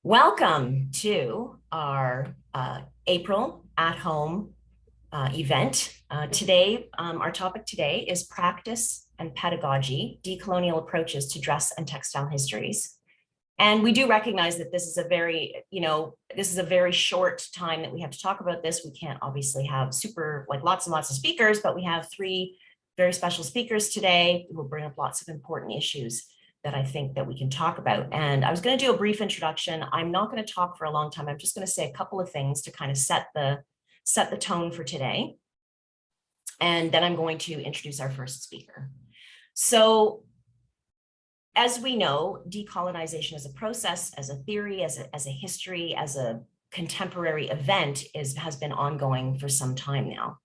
Welcome to our April at home event. Today, our topic today is practice and pedagogy, decolonial approaches to dress and textile histories. And we do recognize that this is a very, this is a very short time that we have to talk about this. We can't obviously have lots and lots of speakers, but we have three very special speakers today who will bring up lots of important issues that I think that we can talk about. And I was going to do a brief introduction. I'm not going to talk for a long time. I'm just going to say a couple of things to kind of set the tone for today. And then I'm going to introduce our first speaker. So as we know, decolonization as a process, as a theory, as a history, as a contemporary event has been ongoing for some time now.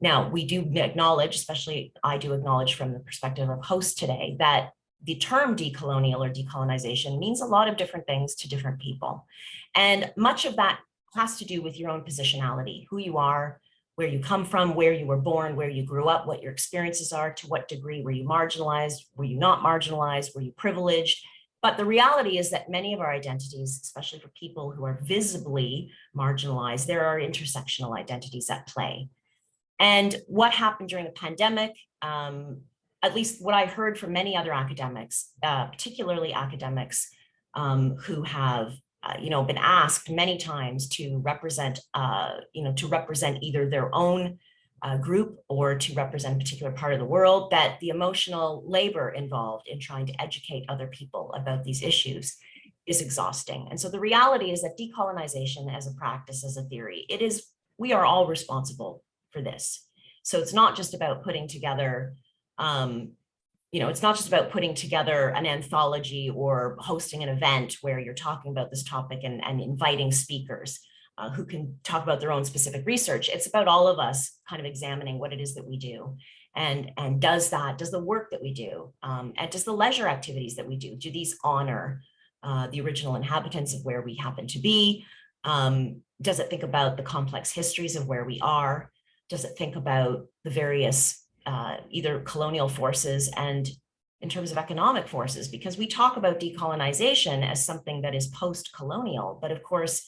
Now, we do acknowledge, especially I do acknowledge from the perspective of host today, that the term decolonial or decolonization means a lot of different things to different people. And much of that has to do with your own positionality, who you are, where you come from, where you were born, where you grew up, what your experiences are, to what degree were you marginalized, were you not marginalized, were you privileged? But the reality is that many of our identities, especially for people who are visibly marginalized, there are intersectional identities at play. And what happened during the pandemic, at least what I heard from many other academics, particularly academics who have, been asked many times to represent, either their own group or to represent a particular part of the world, that the emotional labor involved in trying to educate other people about these issues is exhausting. And so the reality is that decolonization as a practice, as a theory, we are all responsible for this. So it's not just about putting together it's not just about putting together an anthology or hosting an event where you're talking about this topic and inviting speakers who can talk about their own specific research. It's about all of us kind of examining what it is that we do. And does the work that we do, and does the leisure activities that we do these honor the original inhabitants of where we happen to be? Does it think about the complex histories of where we are? Does it think about the various either colonial forces and in terms of economic forces? Because we talk about decolonization as something that is post-colonial, but of course,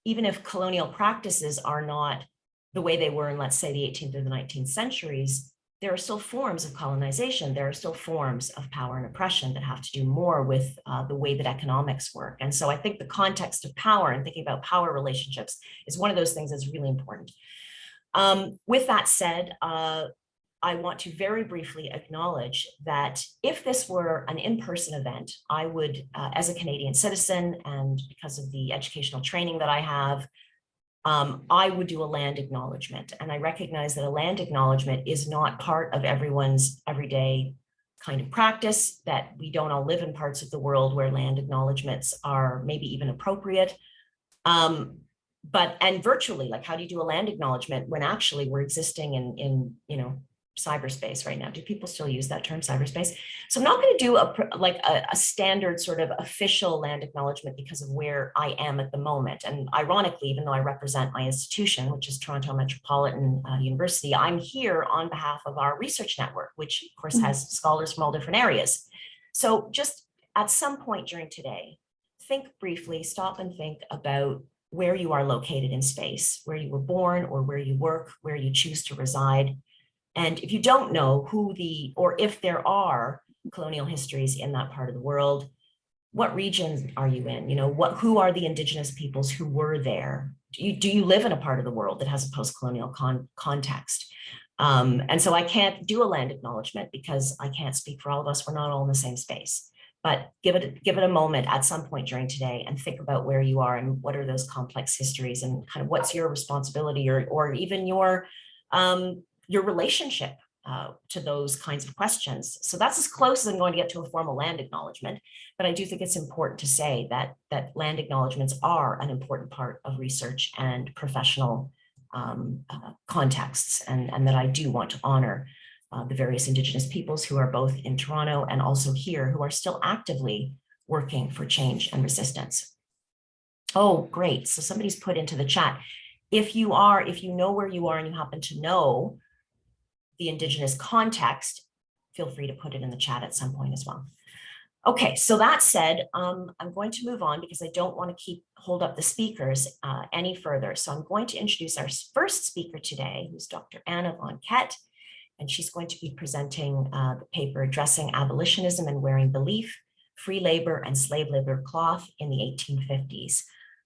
even if colonial practices are not the way they were in, let's say, the 18th or the 19th centuries, there are still forms of colonization. There are still forms of power and oppression that have to do more with the way that economics work. And so I think the context of power and thinking about power relationships is one of those things that's really important. With that said, I want to very briefly acknowledge that if this were an in-person event, I would, as a Canadian citizen, and because of the educational training that I have, I would do a land acknowledgement. And I recognize that a land acknowledgement is not part of everyone's everyday kind of practice, that we don't all live in parts of the world where land acknowledgements are maybe even appropriate. And virtually, like, how do you do a land acknowledgement when actually we're existing in cyberspace right now? Do people still use that term, cyberspace? So I'm not going to do a standard sort of official land acknowledgement because of where I am at the moment. And ironically, even though I represent my institution, which is Toronto Metropolitan University, I'm here on behalf of our research network, which of course has scholars from all different areas. So just at some point during today, think briefly, stop and think about where you are located in space, where you were born or where you work, where you choose to reside. And if you don't know or if there are colonial histories in that part of the world, what region are you in? Who are the indigenous peoples who were there? Do you live in a part of the world that has a post-colonial context? And so I can't do a land acknowledgement because I can't speak for all of us. We're not all in the same space. But give it a moment at some point during today and think about where you are and what are those complex histories and kind of what's your responsibility or even your relationship to those kinds of questions. So that's as close as I'm going to get to a formal land acknowledgement. But I do think it's important to say that land acknowledgements are an important part of research and professional contexts, and that I do want to honor the various Indigenous peoples who are both in Toronto and also here, who are still actively working for change and resistance. Oh, great. So somebody's put into the chat, if you know where you are and you happen to know the Indigenous context, feel free to put it in the chat at some point as well. Okay, so that said, I'm going to move on because I don't want to hold up the speakers any further. So I'm going to introduce our first speaker today, who's Dr. Anna Vaughan Kett, and she's going to be presenting the paper Addressing Abolitionism and Wearing Belief, Free Labor and Slave Labor Cloth in the 1850s.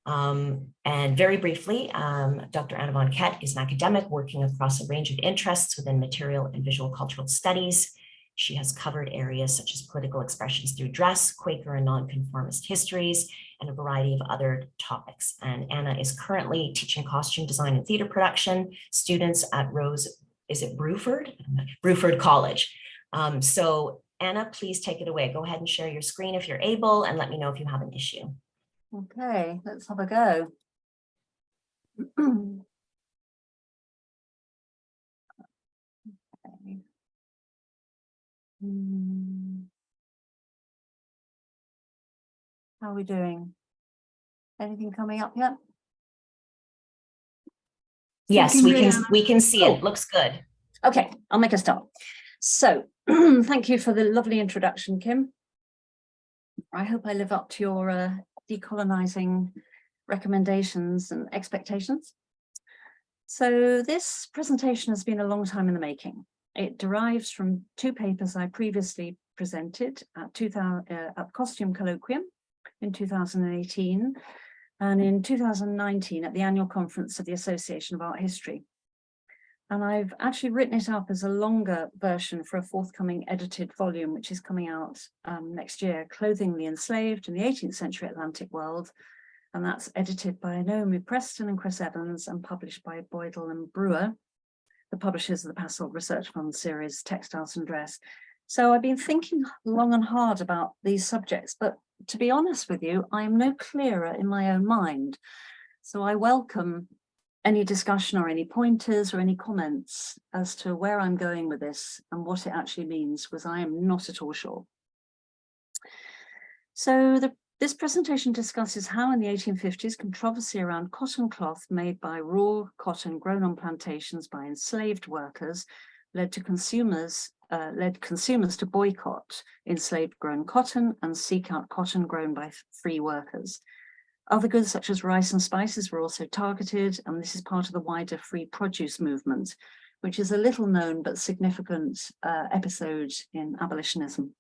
And very briefly, Dr. Anna Vaughan Kett is an academic working across a range of interests within material and visual cultural studies. She has covered areas such as political expressions through dress, Quaker and nonconformist histories, and a variety of other topics. And Anna is currently teaching costume design and theater production students at Bruford College. So Anna, please take it away. Go ahead and share your screen if you're able, and let me know if you have an issue. Okay, let's have a go. Okay. How are we doing? Anything coming up yet? Yes, we can see it. Looks good. Okay, I'll make a start. So thank you for the lovely introduction, Kim. I hope I live up to your decolonizing recommendations and expectations. So this presentation has been a long time in the making. It derives from two papers I previously presented at the Costume Colloquium in 2018 and in 2019 at the annual conference of the Association of Art History. And I've actually written it up as a longer version for a forthcoming edited volume, which is coming out next year, Clothing the Enslaved in the 18th Century Atlantic World. And that's edited by Naomi Preston and Chris Evans and published by Boydell and Brewer, the publishers of the Passel Research Fund series, Textiles and Dress. So I've been thinking long and hard about these subjects, but to be honest with you, I am no clearer in my own mind. So I welcome any discussion or any pointers or any comments as to where I'm going with this and what it actually means, because I am not at all sure. So this presentation discusses how in the 1850s controversy around cotton cloth made by raw cotton grown on plantations by enslaved workers led consumers to boycott enslaved grown cotton and seek out cotton grown by free workers. Other goods such as rice and spices were also targeted, and this is part of the wider free produce movement, which is a little known but significant episode in abolitionism.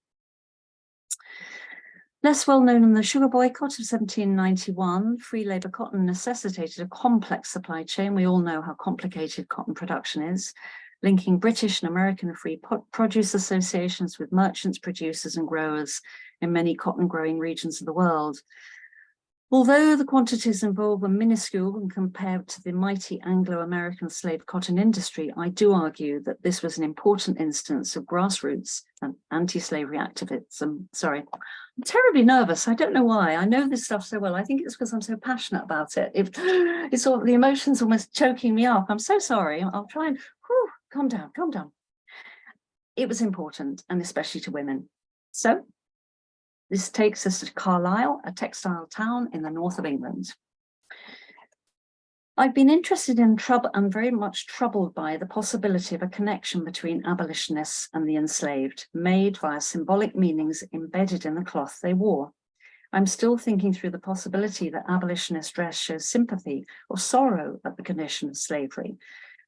Less well known in the Sugar Boycott of 1791, free labor cotton necessitated a complex supply chain. We all know how complicated cotton production is, linking British and American free produce associations with merchants, producers, and growers in many cotton growing regions of the world. Although the quantities involved were minuscule when compared to the mighty Anglo-American slave cotton industry, I do argue that this was an important instance of grassroots and anti-slavery activism. Sorry, I'm terribly nervous. I don't know why. I know this stuff so well. I think it's because I'm so passionate about it. It's all, the emotions almost choking me up. I'm so sorry. I'll try and calm down, calm down. It was important, and especially to women. So this takes us to Carlisle, a textile town in the north of England. I've been interested in and very much troubled by the possibility of a connection between abolitionists and the enslaved, made via symbolic meanings embedded in the cloth they wore. I'm still thinking through the possibility that abolitionist dress shows sympathy or sorrow at the condition of slavery,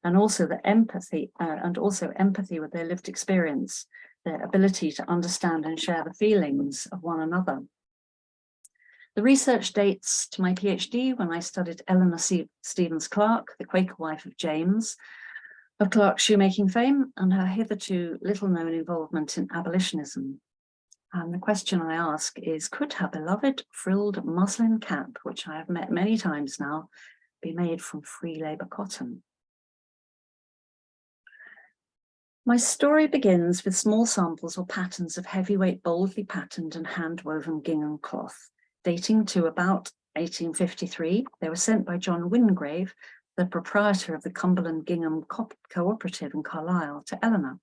and also empathy with their lived experience, their ability to understand and share the feelings of one another. The research dates to my PhD when I studied Eleanor Stevens Clark, the Quaker wife of James, of Clark's shoemaking fame, and her hitherto little-known involvement in abolitionism. And the question I ask is, could her beloved frilled muslin cap, which I have met many times now, be made from free labor cotton? My story begins with small samples or patterns of heavyweight, boldly patterned and hand-woven gingham cloth. Dating to about 1853, they were sent by John Wingrave, the proprietor of the Cumberland Gingham Co-Operative in Carlisle, to Eleanor.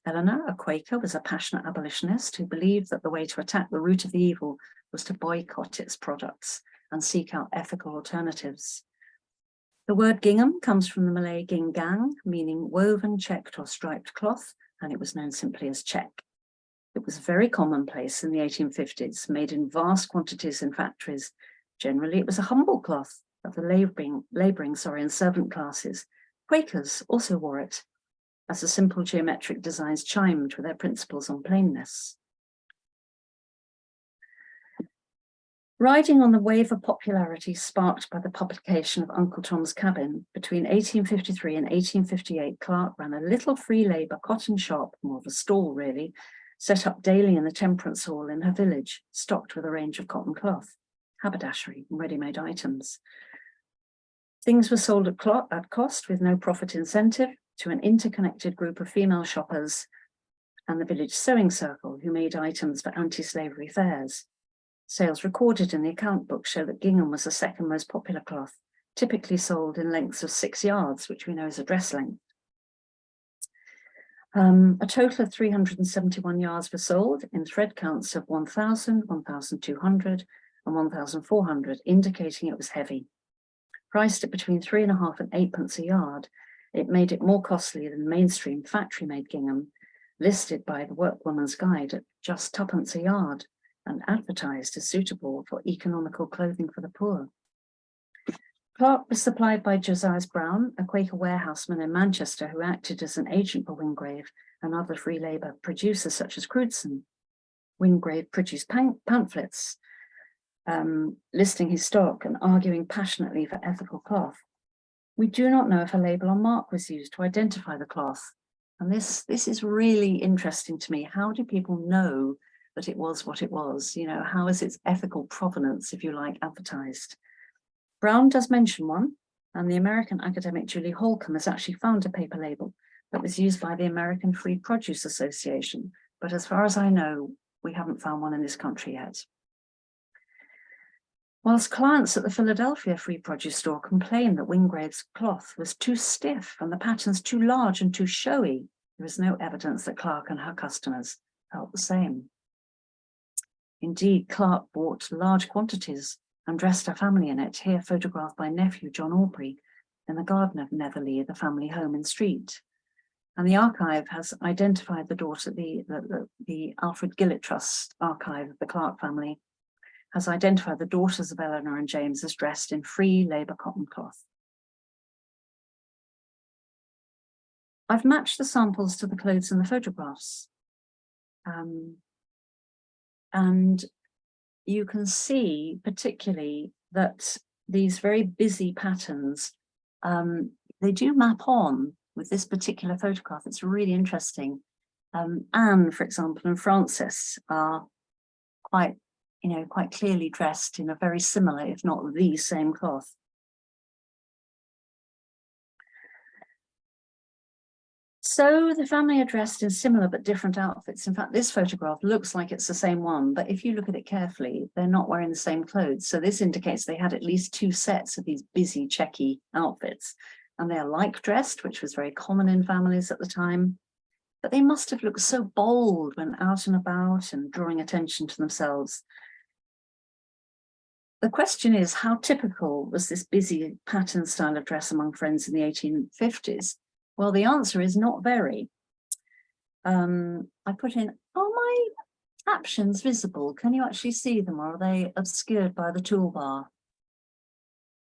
Eleanor, a Quaker, was a passionate abolitionist who believed that the way to attack the root of the evil was to boycott its products and seek out ethical alternatives. The word gingham comes from the Malay gingang, meaning woven, checked or striped cloth, and it was known simply as check. It was very commonplace in the 1850s, made in vast quantities in factories. Generally, it was a humble cloth of the labouring and servant classes. Quakers also wore it, as the simple geometric designs chimed with their principles on plainness. Riding on the wave of popularity sparked by the publication of Uncle Tom's Cabin, between 1853 and 1858, Clark ran a little free labour cotton shop, more of a stall really, set up daily in the Temperance Hall in her village, stocked with a range of cotton cloth, haberdashery, and ready-made items. Things were sold at cost with no profit incentive to an interconnected group of female shoppers and the village sewing circle who made items for anti-slavery fairs. Sales recorded in the account book show that gingham was the second most popular cloth, typically sold in lengths of 6 yards, which we know is a dress length. A total of 371 yards were sold in thread counts of 1,000, 1,200 and 1,400, indicating it was heavy. Priced at between 3.5 and 8 pence a yard, it made it more costly than mainstream factory-made gingham, listed by the Workwoman's Guide at just 2 pence a yard, and advertised as suitable for economical clothing for the poor. Clark was supplied by Josiah Brown, a Quaker warehouseman in Manchester who acted as an agent for Wingrave and other free labour producers such as Crewdson. Wingrave produced pamphlets listing his stock and arguing passionately for ethical cloth. We do not know if a label or mark was used to identify the cloth. And this is really interesting to me. How do people know that it was what it was? You know, how is its ethical provenance, if you like, advertised? Brown does mention one, and the American academic Julie Holcomb has actually found a paper label that was used by the American Free Produce Association. But as far as I know, we haven't found one in this country yet. Whilst clients at the Philadelphia Free Produce store complained that Wingrave's cloth was too stiff and the patterns too large and too showy, there is no evidence that Clark and her customers felt the same. Indeed, Clark bought large quantities and dressed her family in it, here photographed by nephew John Aubrey in the garden of Netherley, the family home in Street. And the archive has identified the daughter, the Alfred Gillett Trust archive of the Clark family, has identified the daughters of Eleanor and James as dressed in free labour cotton cloth. I've matched the samples to the clothes in the photographs. And you can see particularly that these very busy patterns, they do map on with this particular photograph. It's really interesting. Anne, for example, and Frances are quite clearly dressed in a very similar, if not the same cloth. So the family are dressed in similar but different outfits. In fact, this photograph looks like it's the same one, but if you look at it carefully, they're not wearing the same clothes. So this indicates they had at least 2 sets of these busy, checky outfits. And they're like dressed, which was very common in families at the time. But they must have looked so bold when out and about and drawing attention to themselves. The question is, how typical was this busy pattern style of dress among friends in the 1850s? Well, the answer is not very. I put in, are my captions visible? Can you actually see them, or are they obscured by the toolbar?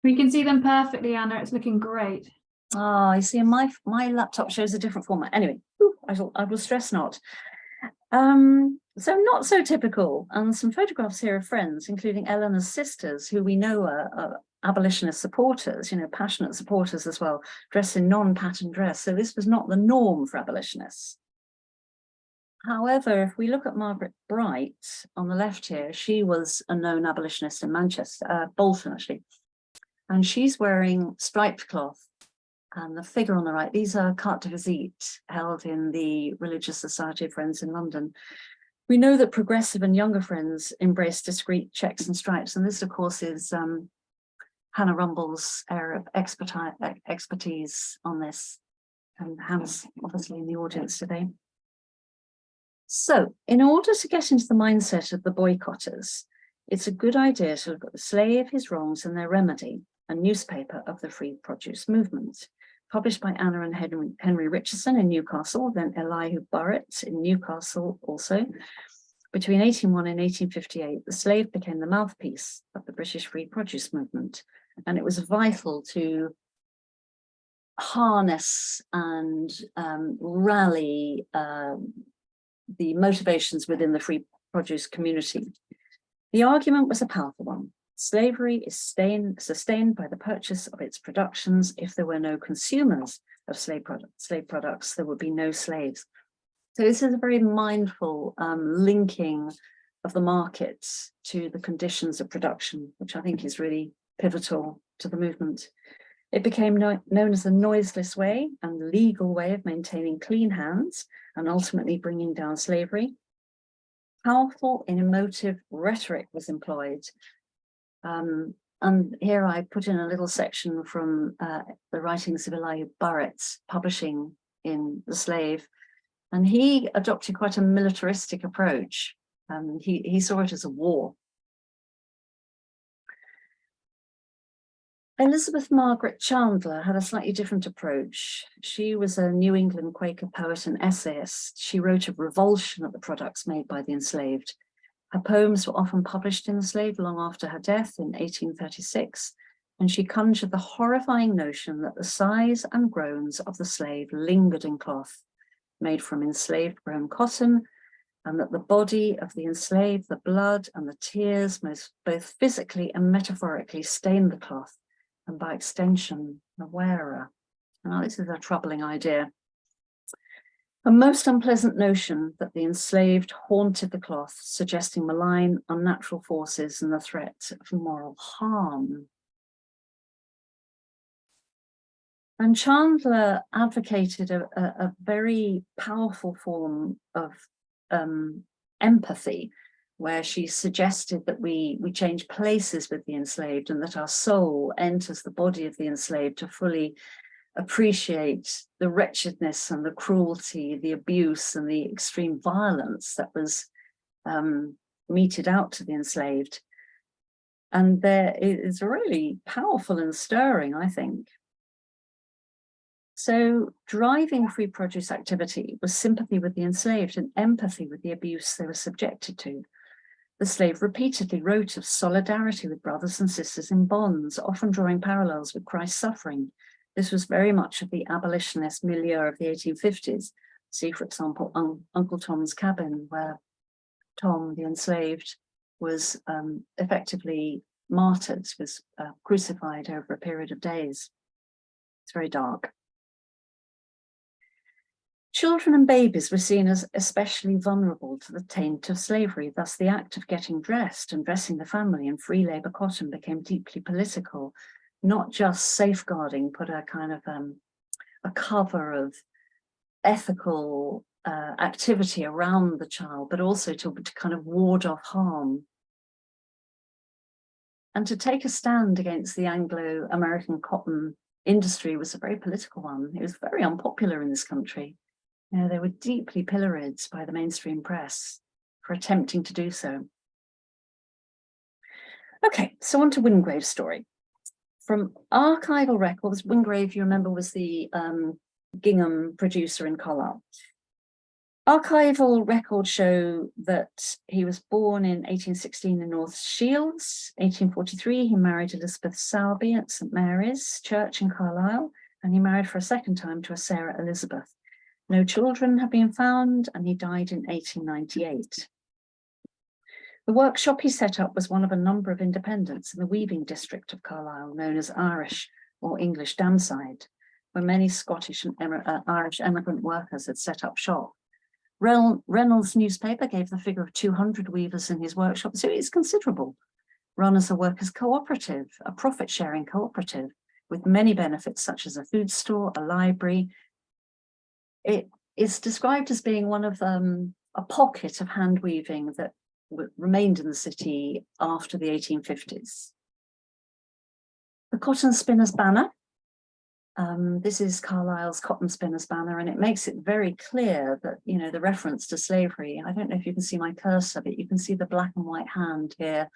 We can see them perfectly, Anna. It's looking great. Ah, I see. My laptop shows a different format. Anyway, I will stress not. So not so typical, and some photographs here of friends, including Eleanor's sisters, who we know are abolitionist supporters, passionate supporters as well, dressed in non-pattern dress. So this was not the norm for abolitionists. However, if we look at Margaret Bright on the left here, she was a known abolitionist in Manchester, Bolton actually, and she's wearing striped cloth. And the figure on the right, these are cartes de visite held in the Religious Society of Friends in London. We know that progressive and younger friends embrace discrete checks and stripes, and this, of course, is Hannah Rumble's area of expertise on this, and Hannah's obviously in the audience today. So, in order to get into the mindset of the boycotters, it's a good idea to look at the slave, his wrongs, and their remedy, a newspaper of the free produce movement. published by Anna and Henry Richardson in Newcastle, then Elihu Burritt in Newcastle also. Between 1801 and 1858, the slave became the mouthpiece of the British free produce movement, and it was vital to harness and rally the motivations within the free produce community. The argument was a powerful one. Slavery is sustained by the purchase of its productions. If there were no consumers of slave products, there would be no slaves. So this is a very mindful linking of the market to the conditions of production, which I think is really pivotal to the movement. It became known as the noiseless way and legal way of maintaining clean hands and ultimately bringing down slavery. Powerful and emotive rhetoric was employed. And here I put in a little section from the writings of Elihu Burritt, publishing in The Slave. And he adopted quite a militaristic approach. He saw it as a war. Elizabeth Margaret Chandler had a slightly different approach. She was a New England Quaker poet and essayist. She wrote of revulsion at the products made by the enslaved. Her poems were often published in The Slave long after her death in 1836, and she conjured the horrifying notion that the sighs and groans of the slave lingered in cloth made from enslaved grown cotton, and that the body of the enslaved, the blood and the tears, both physically and metaphorically stained the cloth, and by extension, the wearer. Now, this is a troubling idea. A most unpleasant notion that the enslaved haunted the cloth, suggesting malign, unnatural forces and the threat of moral harm. And Chandler advocated a very powerful form of empathy, where she suggested that we change places with the enslaved and that our soul enters the body of the enslaved to fully appreciate the wretchedness and the cruelty, the abuse and the extreme violence that was meted out to the enslaved. And there is really powerful and stirring, I think. So driving free produce activity was sympathy with the enslaved and empathy with the abuse they were subjected to. The slave repeatedly wrote of solidarity with brothers and sisters in bonds, often drawing parallels with Christ's suffering. This was very much of the abolitionist milieu of the 1850s. See, for example, Uncle Tom's Cabin, where Tom, the enslaved, was effectively martyred, was crucified over a period of days. It's very dark. Children and babies were seen as especially vulnerable to the taint of slavery. Thus, the act of getting dressed and dressing the family in free labor cotton became deeply political, not just safeguarding, put a kind of a cover of ethical activity around the child, but also to kind of ward off harm. And to take a stand against the Anglo-American cotton industry was a very political one. It was very unpopular in this country. You know, they were deeply pilloried by the mainstream press for attempting to do so. Okay, so on to Wingrave's story. From archival records, Wingrave, you remember, was the Gingham producer in Carlisle. Archival records show that he was born in 1816 in North Shields. 1843, he married Elizabeth Sowerby at St Mary's Church in Carlisle, and he married for a second time to a Sarah Elizabeth. No children have been found, and he died in 1898. The workshop he set up was one of a number of independents in the weaving district of Carlisle, known as Irish or English Damside, where many Scottish and Irish emigrant workers had set up shop. Reynolds' newspaper gave the figure of 200 weavers in his workshop, so it's considerable. Run as a workers' cooperative, a profit-sharing cooperative, with many benefits such as a food store, a library. It is described as being one of a pocket of hand weaving that remained in the city after the 1850s. The Cotton Spinners Banner. This is Carlisle's Cotton Spinners Banner, and it makes it very clear that, you know, the reference to slavery. I don't know if you can see my cursor, but you can see the black and white hand here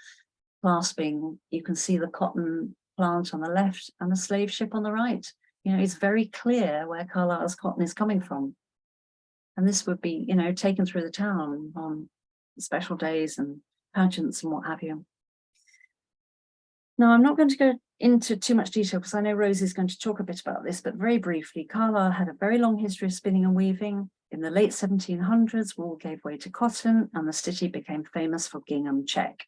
clasping. You can see the cotton plant on the left and the slave ship on the right. You know, it's very clear where Carlisle's cotton is coming from. And this would be, you know, taken through the town on special days and pageants and what have you. Now, I'm not going to go into too much detail because I know Rosie is going to talk a bit about this, but very briefly, Carlisle had a very long history of spinning and weaving. In the late 1700s, wool gave way to cotton and the city became famous for gingham check.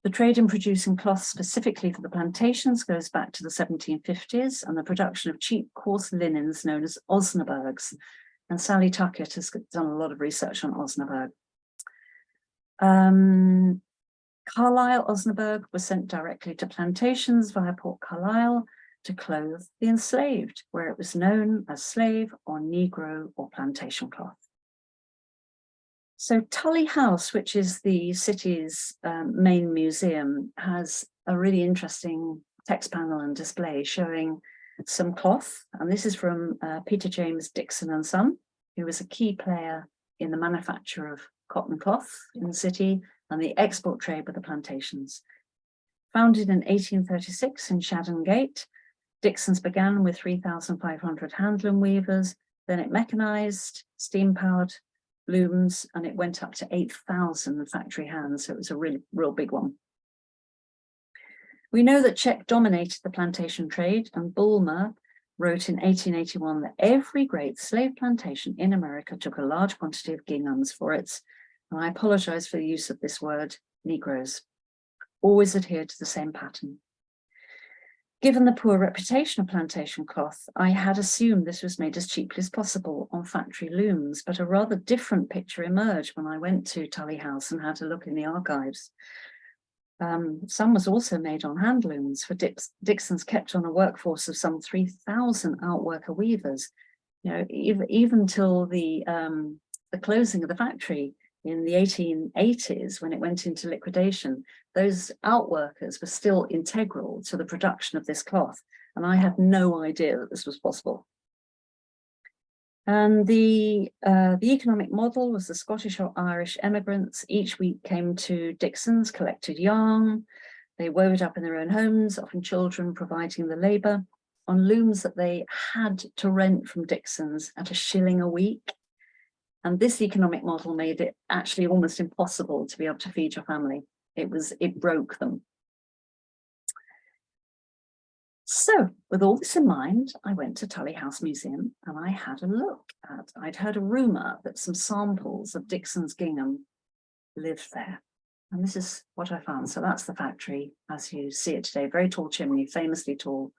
The trade in producing cloth specifically for the plantations goes back to the 1750s and the production of cheap coarse linens known as osnaburgs. And Sally Tuckett has done a lot of research on osnaburg. Carlisle osnaburg was sent directly to plantations via Port Carlisle to clothe the enslaved, where it was known as slave or Negro or plantation cloth. So Tully House, which is the city's main museum, has a really interesting text panel and display showing some cloth. And this is from Peter James Dixon and Son, who was a key player in the manufacture of cotton cloth in the city and the export trade with the plantations. Founded in 1836 in Shadden Gate, Dixon's began with 3,500 handloom weavers, then it mechanized, steam-powered looms, and it went up to 8,000 factory hands, so it was a real big one. We know that check dominated the plantation trade, and Bulmer wrote in 1881 that every great slave plantation in America took a large quantity of ginghams for its, and I apologize for the use of this word, Negroes, always adhered to the same pattern. Given the poor reputation of plantation cloth, I had assumed this was made as cheaply as possible on factory looms, but a rather different picture emerged when I went to Tully House and had a look in the archives. Some was also made on hand looms, for Dixon's kept on a workforce of some 3,000 outworker weavers. You know, even till the closing of the factory in the 1880s, when it went into liquidation, those outworkers were still integral to the production of this cloth. And I had no idea that this was possible. And the economic model was the Scottish or Irish emigrants each week came to Dixon's, collected yarn. They wove it up in their own homes, often children providing the labor, on looms that they had to rent from Dixon's at $1 a week. And this economic model made it actually almost impossible to be able to feed your family. It broke them. So with all this in mind, I went to Tully House Museum and I had a look at, I'd heard a rumor that some samples of Dixon's gingham lived there. And this is what I found. So that's the factory as you see it today, very tall chimney, famously tall.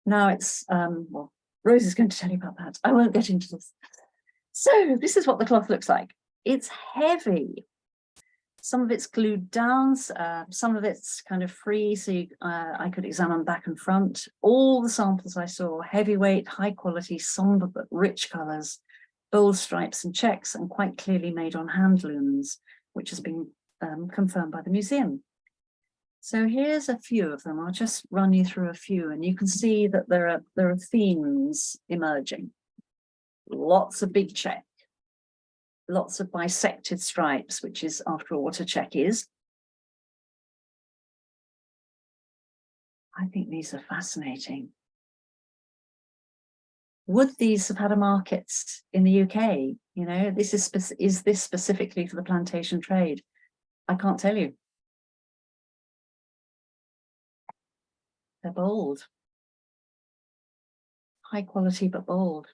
Now it's, well, Rosie's going to tell you about that. I won't get into this. So this is what the cloth looks like. It's heavy. Some of it's glued down, some of it's kind of free, so I could examine back and front. All the samples I saw, heavyweight, high quality, somber but rich colours, bold stripes and checks, and quite clearly made on hand looms, which has been confirmed by the museum. So here's a few of them. I'll just run you through a few, and you can see that there are themes emerging. Lots of big check. Lots of bisected stripes, which is, after all, what a check is. I think these are fascinating. Would these have had a market in the UK? You know, is this specifically for the plantation trade? I can't tell you. They're bold. High quality, but bold.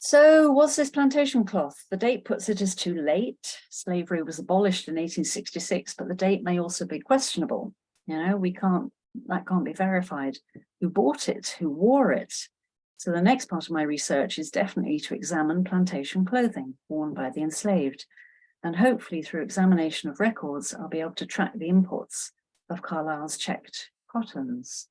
So was this plantation cloth? The date puts it as too late. Slavery was abolished in 1866, but the date may also be questionable. You know, that can't be verified. Who bought it? Who wore it? So the next part of my research is definitely to examine plantation clothing worn by the enslaved. And hopefully through examination of records, I'll be able to track the imports of Carlisle's checked cottons.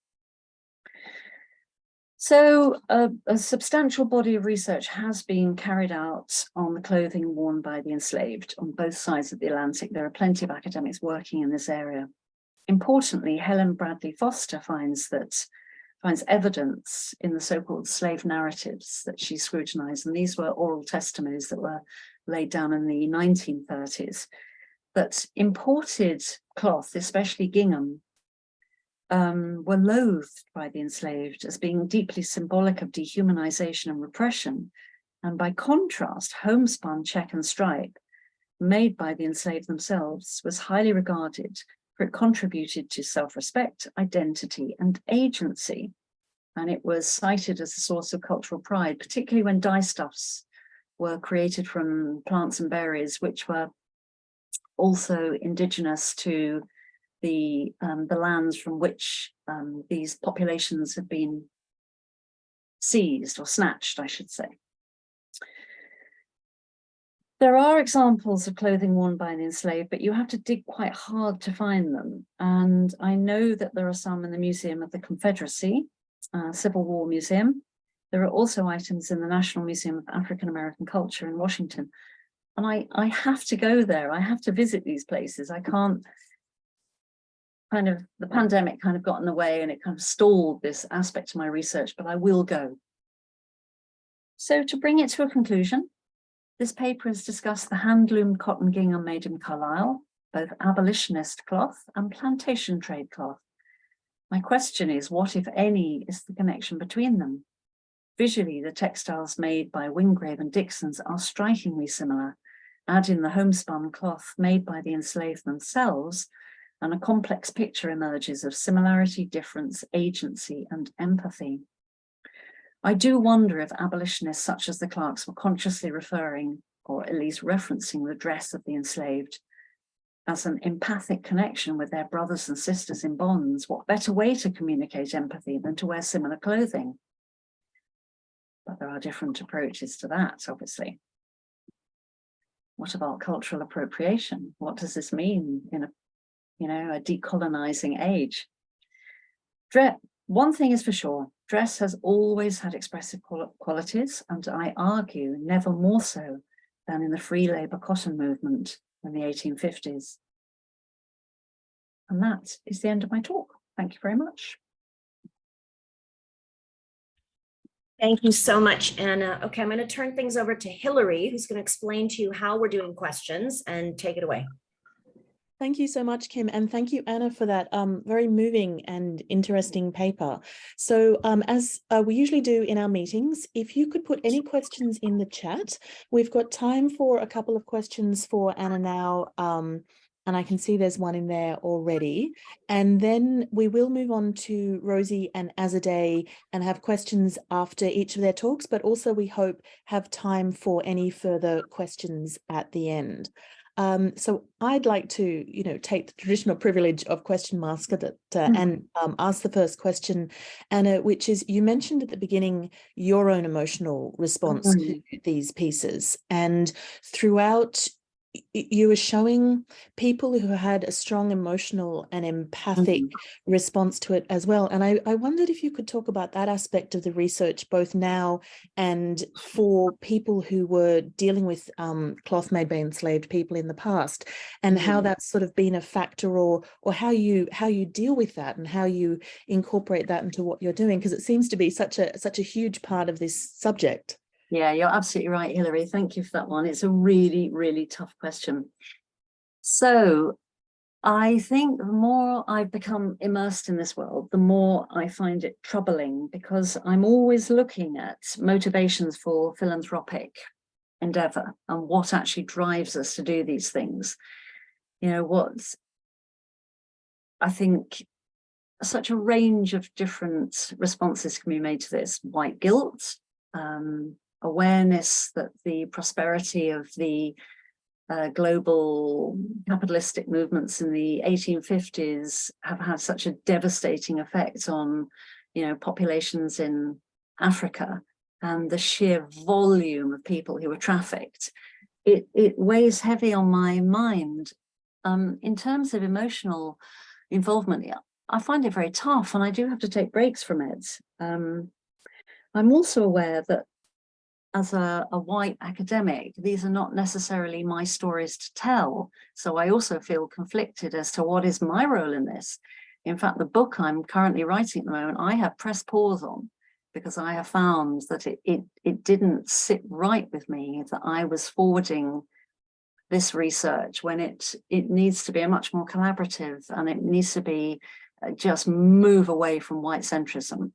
So a substantial body of research has been carried out on the clothing worn by the enslaved on both sides of the Atlantic. There are plenty of academics working in this area. Importantly, Helen Bradley Foster finds evidence in the so-called slave narratives that she scrutinized, and these were oral testimonies that were laid down in the 1930s, that imported cloth, especially gingham, were loathed by the enslaved as being deeply symbolic of dehumanization and repression. And by contrast, homespun check and stripe, made by the enslaved themselves, was highly regarded, for it contributed to self-respect, identity, and agency. And it was cited as a source of cultural pride, particularly when dyestuffs were created from plants and berries, which were also indigenous to the lands from which these populations had been seized or snatched, I should say. There are examples of clothing worn by the enslaved, but you have to dig quite hard to find them. And I know that there are some in the Museum of the Confederacy, Civil War Museum. There are also items in the National Museum of African American Culture in Washington. And I have to go there. I have to visit these places. I can't the pandemic kind of got in the way and it kind of stalled this aspect of my research, but I will go. So to bring it to a conclusion, this paper has discussed the hand-loomed cotton gingham made in Carlisle, both abolitionist cloth and plantation trade cloth. My question is, what, if any, is the connection between them? Visually, the textiles made by Wingrave and Dixon's are strikingly similar. Add in the homespun cloth made by the enslaved themselves, and a complex picture emerges of similarity, difference, agency, and empathy. I do wonder if abolitionists such as the Clarks were consciously referring, or at least referencing, the dress of the enslaved as an empathic connection with their brothers and sisters in bonds. What better way to communicate empathy than to wear similar clothing? But there are different approaches to that, obviously. What about cultural appropriation? What does this mean in a decolonizing age? One thing is for sure, dress has always had expressive qualities, and I argue never more so than in the free labor cotton movement in the 1850s. And that is the end of my talk. Thank you very much. Thank you so much, Anna. Okay, I'm going to turn things over to Hillary, who's going to explain to you how we're doing questions, and take it away. Thank you so much, Kim, and thank you, Anna, for that very moving and interesting paper. So as we usually do in our meetings, if you could put any questions in the chat, we've got time for a couple of questions for Anna now, and I can see there's one in there already. And then we will move on to Rosie and Azadeh and have questions after each of their talks, but also we hope have time for any further questions at the end. So I'd like to, take the traditional privilege of question master and ask the first question, Anna, which is, you mentioned at the beginning your own emotional response to these pieces, and throughout you were showing people who had a strong emotional and empathic response to it as well. And I wondered if you could talk about that aspect of the research, both now and for people who were dealing with cloth made by enslaved people in the past, and how that's sort of been a factor, or how you deal with that and how you incorporate that into what you're doing, because it seems to be such a huge part of this subject. Yeah, you're absolutely right, Hilary. Thank you for that one. It's a really, really tough question. So I think the more I've become immersed in this world, the more I find it troubling, because I'm always looking at motivations for philanthropic endeavor and what actually drives us to do these things. I think such a range of different responses can be made to this. White guilt, awareness that the prosperity of the global capitalistic movements in the 1850s have had such a devastating effect on, populations in Africa, and the sheer volume of people who were trafficked. It weighs heavy on my mind. In terms of emotional involvement, I find it very tough, and I do have to take breaks from it. I'm also aware that as a white academic, these are not necessarily my stories to tell. So I also feel conflicted as to what is my role in this. In fact, the book I'm currently writing at the moment, I have pressed pause on, because I have found that it didn't sit right with me that I was forwarding this research when it needs to be a much more collaborative, and it needs to be just move away from white centrism.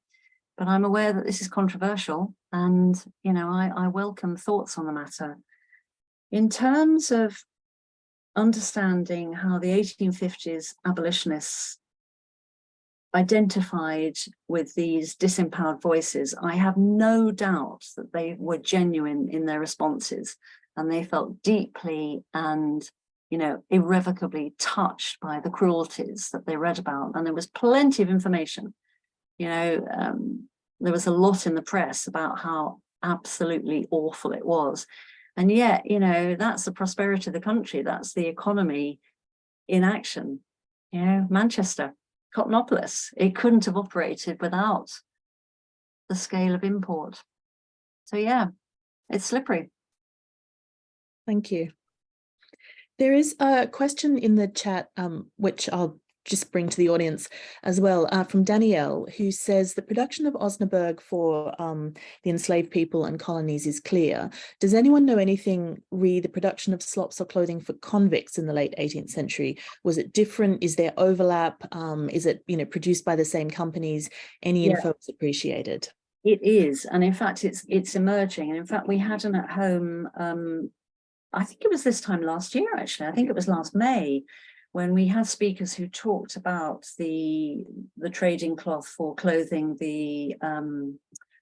But I'm aware that this is controversial, and I welcome thoughts on the matter. In terms of understanding how the 1850s abolitionists identified with these disempowered voices, I have no doubt that they were genuine in their responses, and they felt deeply and irrevocably touched by the cruelties that they read about. And there was plenty of information. There was a lot in the press about how absolutely awful it was. And yet, that's the prosperity of the country. That's the economy in action. Manchester, Cottonopolis, it couldn't have operated without the scale of import. So yeah, it's slippery. Thank you. There is a question in the chat, which I'll just bring to the audience as well, from Danielle, who says the production of Osnaburg for the enslaved people and colonies is clear. Does anyone know anything re the production of slops or clothing for convicts in the late 18th century? Was it different? Is there overlap? Is it produced by the same companies? Any info is appreciated. It is, and in fact it's emerging. And in fact we had an at home, I think it was this time last year, actually. I think it was last May, when we had speakers who talked about the trading cloth for clothing the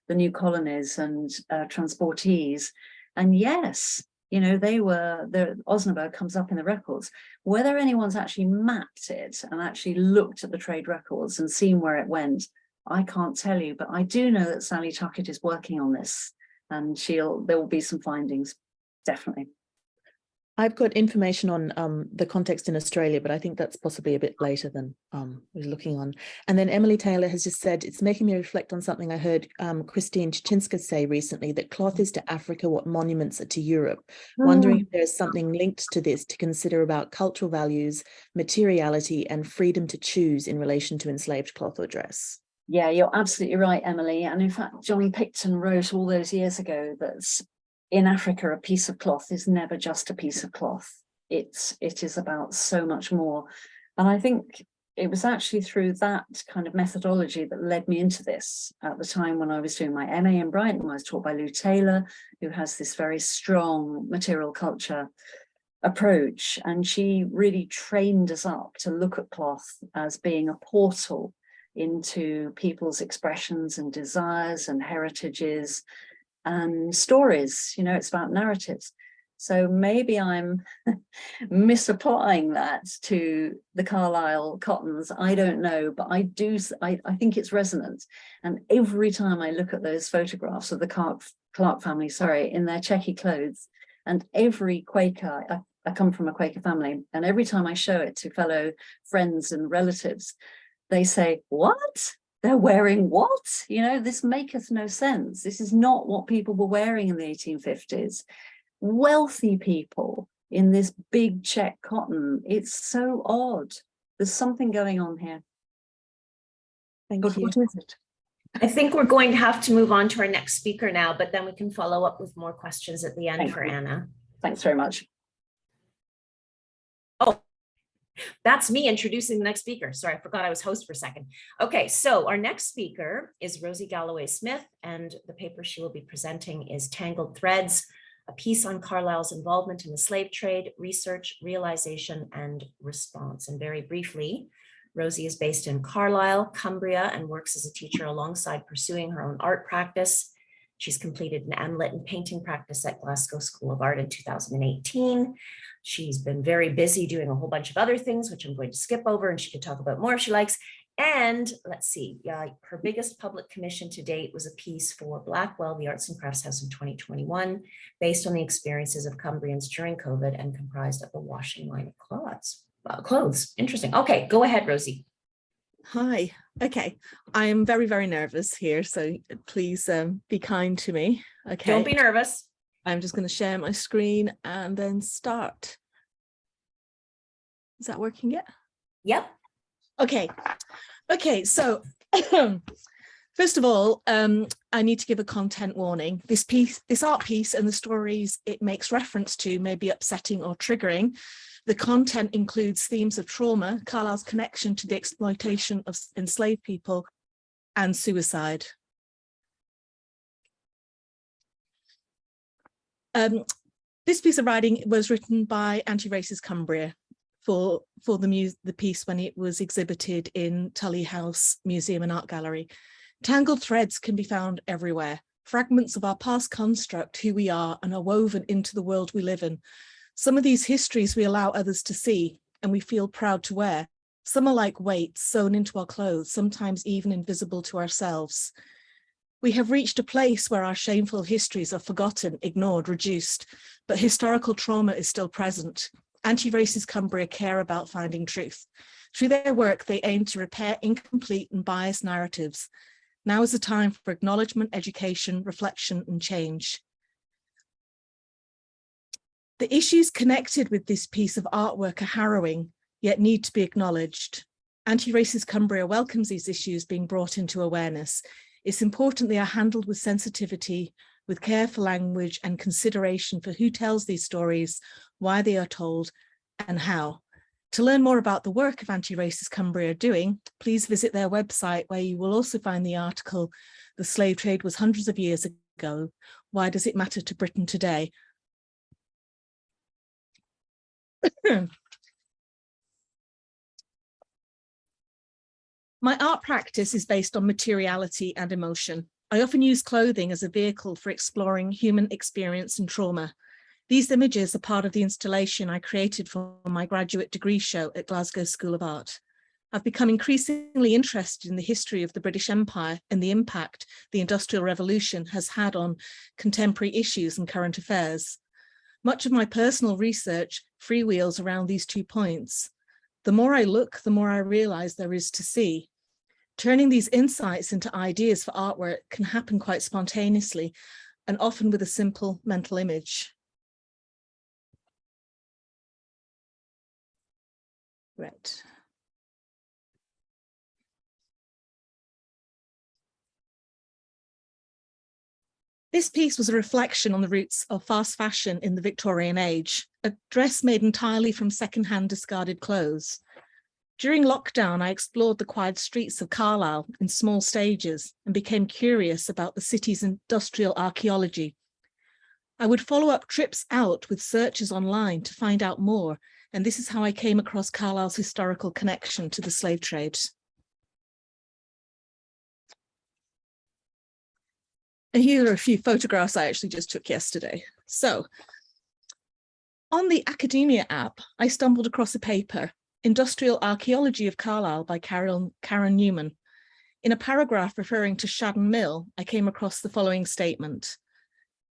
new colonies and transportees. And yes, the Osnaburg comes up in the records. Whether anyone's actually mapped it and actually looked at the trade records and seen where it went, I can't tell you, but I do know that Sally Tuckett is working on this, and there will be some findings, definitely. I've got information on the context in Australia, but I think that's possibly a bit later than we're looking on. And then Emily Taylor has just said, it's making me reflect on something I heard Christine Chichinska say recently, that cloth is to Africa what monuments are to Europe. Wondering if there's something linked to this to consider about cultural values, materiality, and freedom to choose in relation to enslaved cloth or dress. Yeah, you're absolutely right, Emily. And in fact, John Picton wrote all those years ago that in Africa, a piece of cloth is never just a piece of cloth. It is about so much more. And I think it was actually through that kind of methodology that led me into this at the time when I was doing my MA in Brighton. I was taught by Lou Taylor, who has this very strong material culture approach. And she really trained us up to look at cloth as being a portal into people's expressions and desires and heritages and stories. It's about narratives. So maybe I'm misapplying that to the Carlisle cottons. I don't know, but I think it's resonant. And every time I look at those photographs of the Clark family, in their checky clothes, and every Quaker, I come from a Quaker family, and every time I show it to fellow friends and relatives, they say, what? They're wearing what? This maketh no sense. This is not what people were wearing in the 1850s. Wealthy people in this big check cotton. It's so odd. There's something going on here. Thank but you. What is it? I think we're going to have to move on to our next speaker now, but then we can follow up with more questions at the end. Thank for you. Anna. Thanks very much. Oh, that's me introducing the next speaker. Sorry, I forgot I was host for a second. Okay, so our next speaker is Rosie Galloway-Smith, and the paper she will be presenting is Tangled Threads, a piece on Carlisle's involvement in the slave trade, research, realization, and response. And very briefly, Rosie is based in Carlisle, Cumbria, and works as a teacher alongside pursuing her own art practice. She's completed an AMLIT in painting practice at Glasgow School of Art in 2018. She's been very busy doing a whole bunch of other things, which I'm going to skip over, and she can talk about more if she likes. And let's see, her biggest public commission to date was a piece for Blackwell, the Arts and Crafts House in 2021, based on the experiences of Cumbrians during COVID and comprised of a washing line of clothes. Interesting. Okay, go ahead, Rosie. Hi. Okay, I am very, very nervous here, so please be kind to me. Okay. Don't be nervous. I'm just going to share my screen and then start. Is that working yet? Yep. Okay. Okay, so First of all, I need to give a content warning. This art piece and the stories it makes reference to may be upsetting or triggering. The content includes themes of trauma, Carlisle's connection to the exploitation of enslaved people, and suicide. This piece of writing was written by Anti-Racist Cumbria for the piece when it was exhibited in Tully House Museum and Art Gallery. Tangled threads can be found everywhere. Fragments of our past construct, who we are, and are woven into the world we live in. Some of these histories we allow others to see, and we feel proud to wear. Some are like weights sewn into our clothes, sometimes even invisible to ourselves. We have reached a place where our shameful histories are forgotten, ignored, reduced, but historical trauma is still present. Anti-Racist Cumbria care about finding truth. Through their work, they aim to repair incomplete and biased narratives. Now is the time for acknowledgement, education, reflection, and change. The issues connected with this piece of artwork are harrowing, yet need to be acknowledged. Anti-Racist Cumbria welcomes these issues being brought into awareness. It's important they are handled with sensitivity, with careful language and consideration for who tells these stories, why they are told, and how. To learn more about the work of Anti-Racist Cumbria are doing, please visit their website, where you will also find the article, "The Slave Trade Was Hundreds of Years Ago. Why Does It Matter to Britain Today?" My art practice is based on materiality and emotion. I often use clothing as a vehicle for exploring human experience and trauma. These images are part of the installation I created for my graduate degree show at Glasgow School of Art. I've become increasingly interested in the history of the British Empire and the impact the Industrial Revolution has had on contemporary issues and current affairs. Much of my personal research freewheels around these 2 points. The more I look, the more I realize there is to see. Turning these insights into ideas for artwork can happen quite spontaneously and often with a simple mental image. Right. This piece was a reflection on the roots of fast fashion in the Victorian age, a dress made entirely from second-hand discarded clothes. During lockdown, I explored the quiet streets of Carlisle in small stages and became curious about the city's industrial archaeology. I would follow up trips out with searches online to find out more, and this is how I came across Carlisle's historical connection to the slave trade. And here are a few photographs I actually just took yesterday. So, on the Academia app, I stumbled across a paper, Industrial Archaeology of Carlisle by Karen Newman. In a paragraph referring to Shadden Mill, I came across the following statement.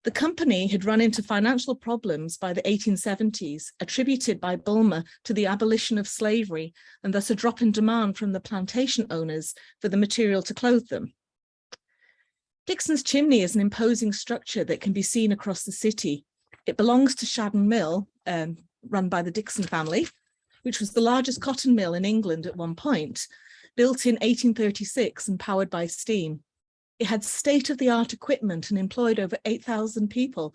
The company had run into financial problems by the 1870s, attributed by Bulmer to the abolition of slavery, and thus a drop in demand from the plantation owners for the material to clothe them. Dixon's chimney is an imposing structure that can be seen across the city. It belongs to Shadden Mill, run by the Dixon family, which was the largest cotton mill in England at one point, built in 1836 and powered by steam. It had state-of-the-art equipment and employed over 8,000 people,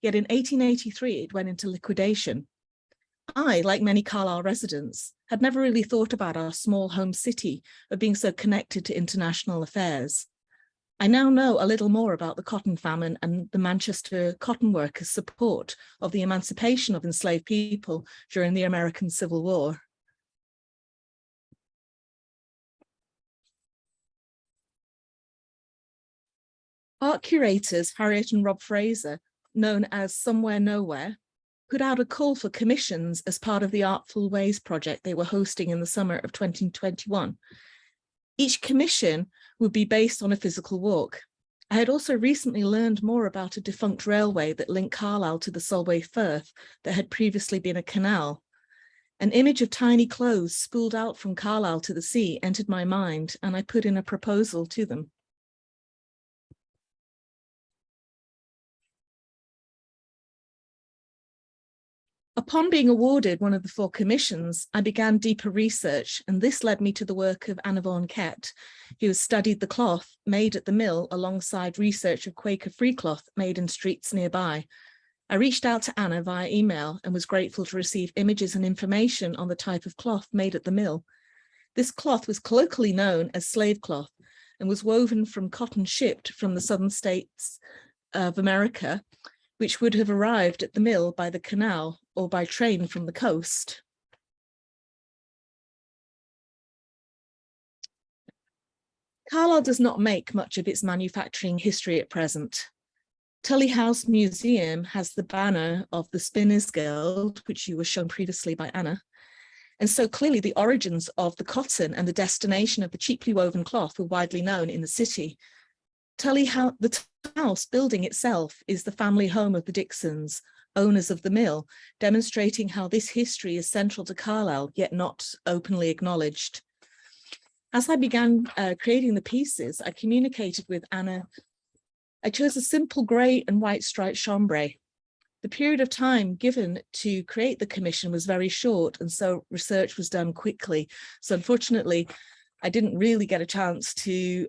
yet in 1883 it went into liquidation. I, like many Carlisle residents, had never really thought about our small home city of being so connected to international affairs. I now know a little more about the cotton famine and the Manchester cotton workers' support of the emancipation of enslaved people during the American Civil War. Art curators Harriet and Rob Fraser, known as Somewhere Nowhere, put out a call for commissions as part of the Artful Ways project they were hosting in the summer of 2021. Each commission would be based on a physical walk. I had also recently learned more about a defunct railway that linked Carlisle to the Solway Firth that had previously been a canal. An image of tiny clothes spooled out from Carlisle to the sea entered my mind, and I put in a proposal to them. Upon being awarded one of the 4 commissions, I began deeper research, and this led me to the work of Vaughan Kett, who has studied the cloth made at the mill alongside research of Quaker free cloth made in streets nearby. I reached out to Anna via email and was grateful to receive images and information on the type of cloth made at the mill. This cloth was colloquially known as slave cloth and was woven from cotton shipped from the southern states of America, which would have arrived at the mill by the canal or by train from the coast. Carlisle does not make much of its manufacturing history at present. Tully House Museum has the banner of the Spinners Guild, which you were shown previously by Anna. And so clearly the origins of the cotton and the destination of the cheaply woven cloth were widely known in the city. The house building itself is the family home of the Dixons, owners of the mill, demonstrating how this history is central to Carlisle, yet not openly acknowledged. As I began creating the pieces, I communicated with Anna. I chose a simple grey and white striped chambray. The period of time given to create the commission was very short, and so research was done quickly. So unfortunately, I didn't really get a chance to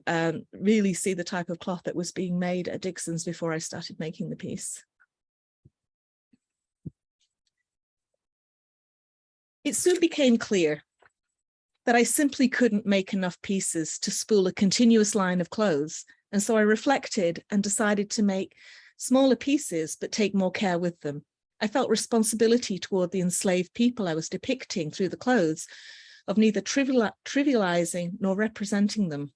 really see the type of cloth that was being made at Dixon's before I started making the piece. It soon became clear that I simply couldn't make enough pieces to spool a continuous line of clothes, and so I reflected and decided to make smaller pieces but take more care with them. I felt responsibility toward the enslaved people I was depicting through the clothes, of neither trivializing nor representing them.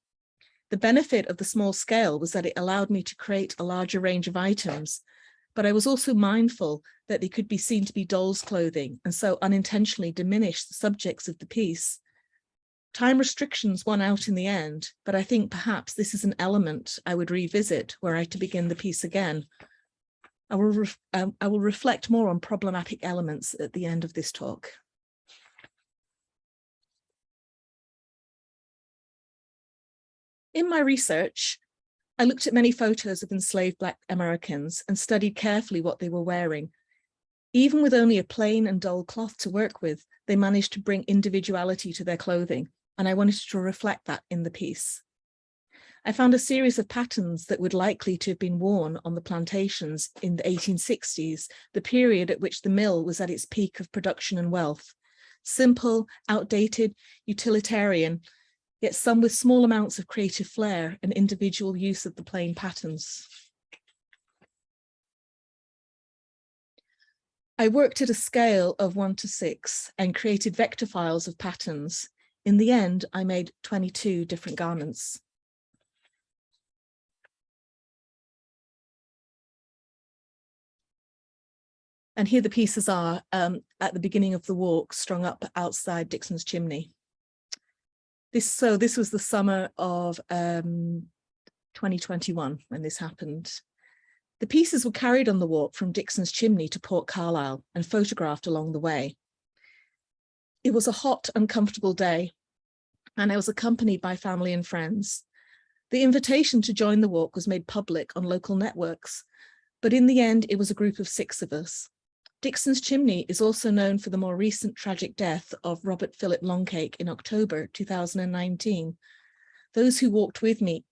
The benefit of the small scale was that it allowed me to create a larger range of items, but I was also mindful that they could be seen to be dolls' clothing, and so unintentionally diminish the subjects of the piece. Time restrictions won out in the end, but I think perhaps this is an element I would revisit were I to begin the piece again. I will reflect more on problematic elements at the end of this talk. In my research, I looked at many photos of enslaved Black Americans and studied carefully what they were wearing. Even with only a plain and dull cloth to work with, they managed to bring individuality to their clothing, and I wanted to reflect that in the piece. I found a series of patterns that would likely to have been worn on the plantations in the 1860s, the period at which the mill was at its peak of production and wealth. Simple, outdated, utilitarian, yet some with small amounts of creative flair and individual use of the plain patterns. I worked at a scale of 1 to 6 and created vector files of patterns. In the end, I made 22 different garments. And here the pieces are at the beginning of the walk, strung up outside Dixon's chimney. This was the summer of 2021 when this happened. The pieces were carried on the walk from Dixon's chimney to Port Carlisle and photographed along the way. It was a hot, uncomfortable day, and I was accompanied by family and friends. The invitation to join the walk was made public on local networks, but in the end, it was a group of 6 of us. Dixon's chimney is also known for the more recent tragic death of Robert Philip Longcake in October 2019. Those who walked with me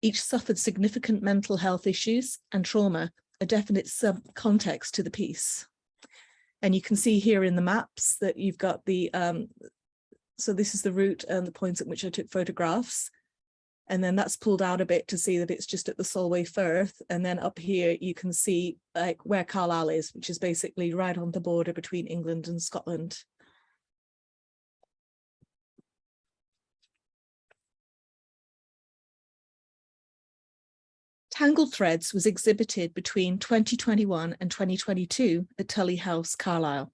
each suffered significant mental health issues and trauma, a definite sub-context to the piece. And you can see here in the maps that you've got the, so this is the route and the points at which I took photographs. And then that's pulled out a bit to see that it's just at the Solway Firth. And then up here, you can see like where Carlisle is, which is basically right on the border between England and Scotland. Tangled Threads was exhibited between 2021 and 2022 at Tully House, Carlisle,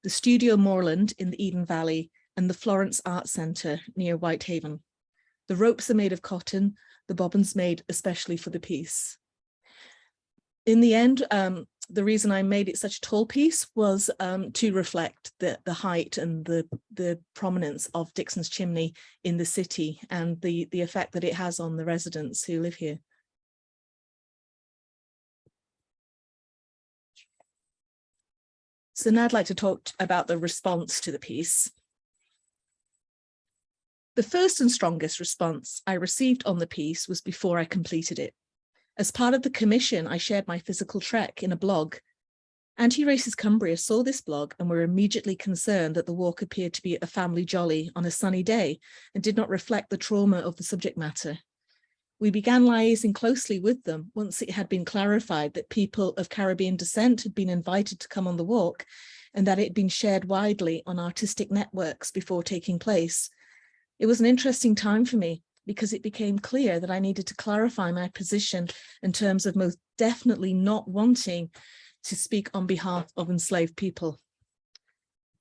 the Studio Moorland in the Eden Valley, and the Florence Art Centre near Whitehaven. The ropes are made of cotton, the bobbins made especially for the piece. In the end, the reason I made it such a tall piece was to reflect the height and the prominence of Dixon's chimney in the city and the effect that it has on the residents who live here. So now I'd like to talk about the response to the piece. The first and strongest response I received on the piece was before I completed it. As part of the commission, I shared my physical trek in a blog. Anti-Racist Cumbria saw this blog and were immediately concerned that the walk appeared to be a family jolly on a sunny day and did not reflect the trauma of the subject matter. We began liaising closely with them once it had been clarified that people of Caribbean descent had been invited to come on the walk and that it had been shared widely on artistic networks before taking place. It was an interesting time for me because it became clear that I needed to clarify my position in terms of most definitely not wanting to speak on behalf of enslaved people.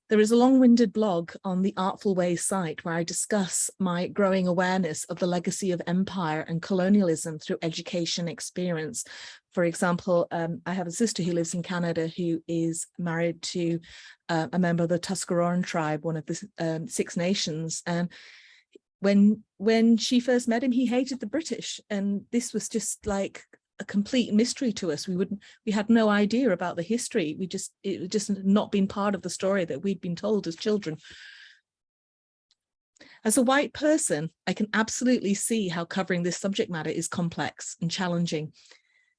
There is a long-winded blog on the Artful Ways site where I discuss my growing awareness of the legacy of empire and colonialism through education experience. For example, I have a sister who lives in Canada who is married to a member of the Tuscaroran tribe, one of the Six Nations, and when she first met him, he hated the British, and this was just like a complete mystery to us. We had no idea about the history. It had just not been part of the story that we'd been told as children. As a white person, I can absolutely see how covering this subject matter is complex and challenging.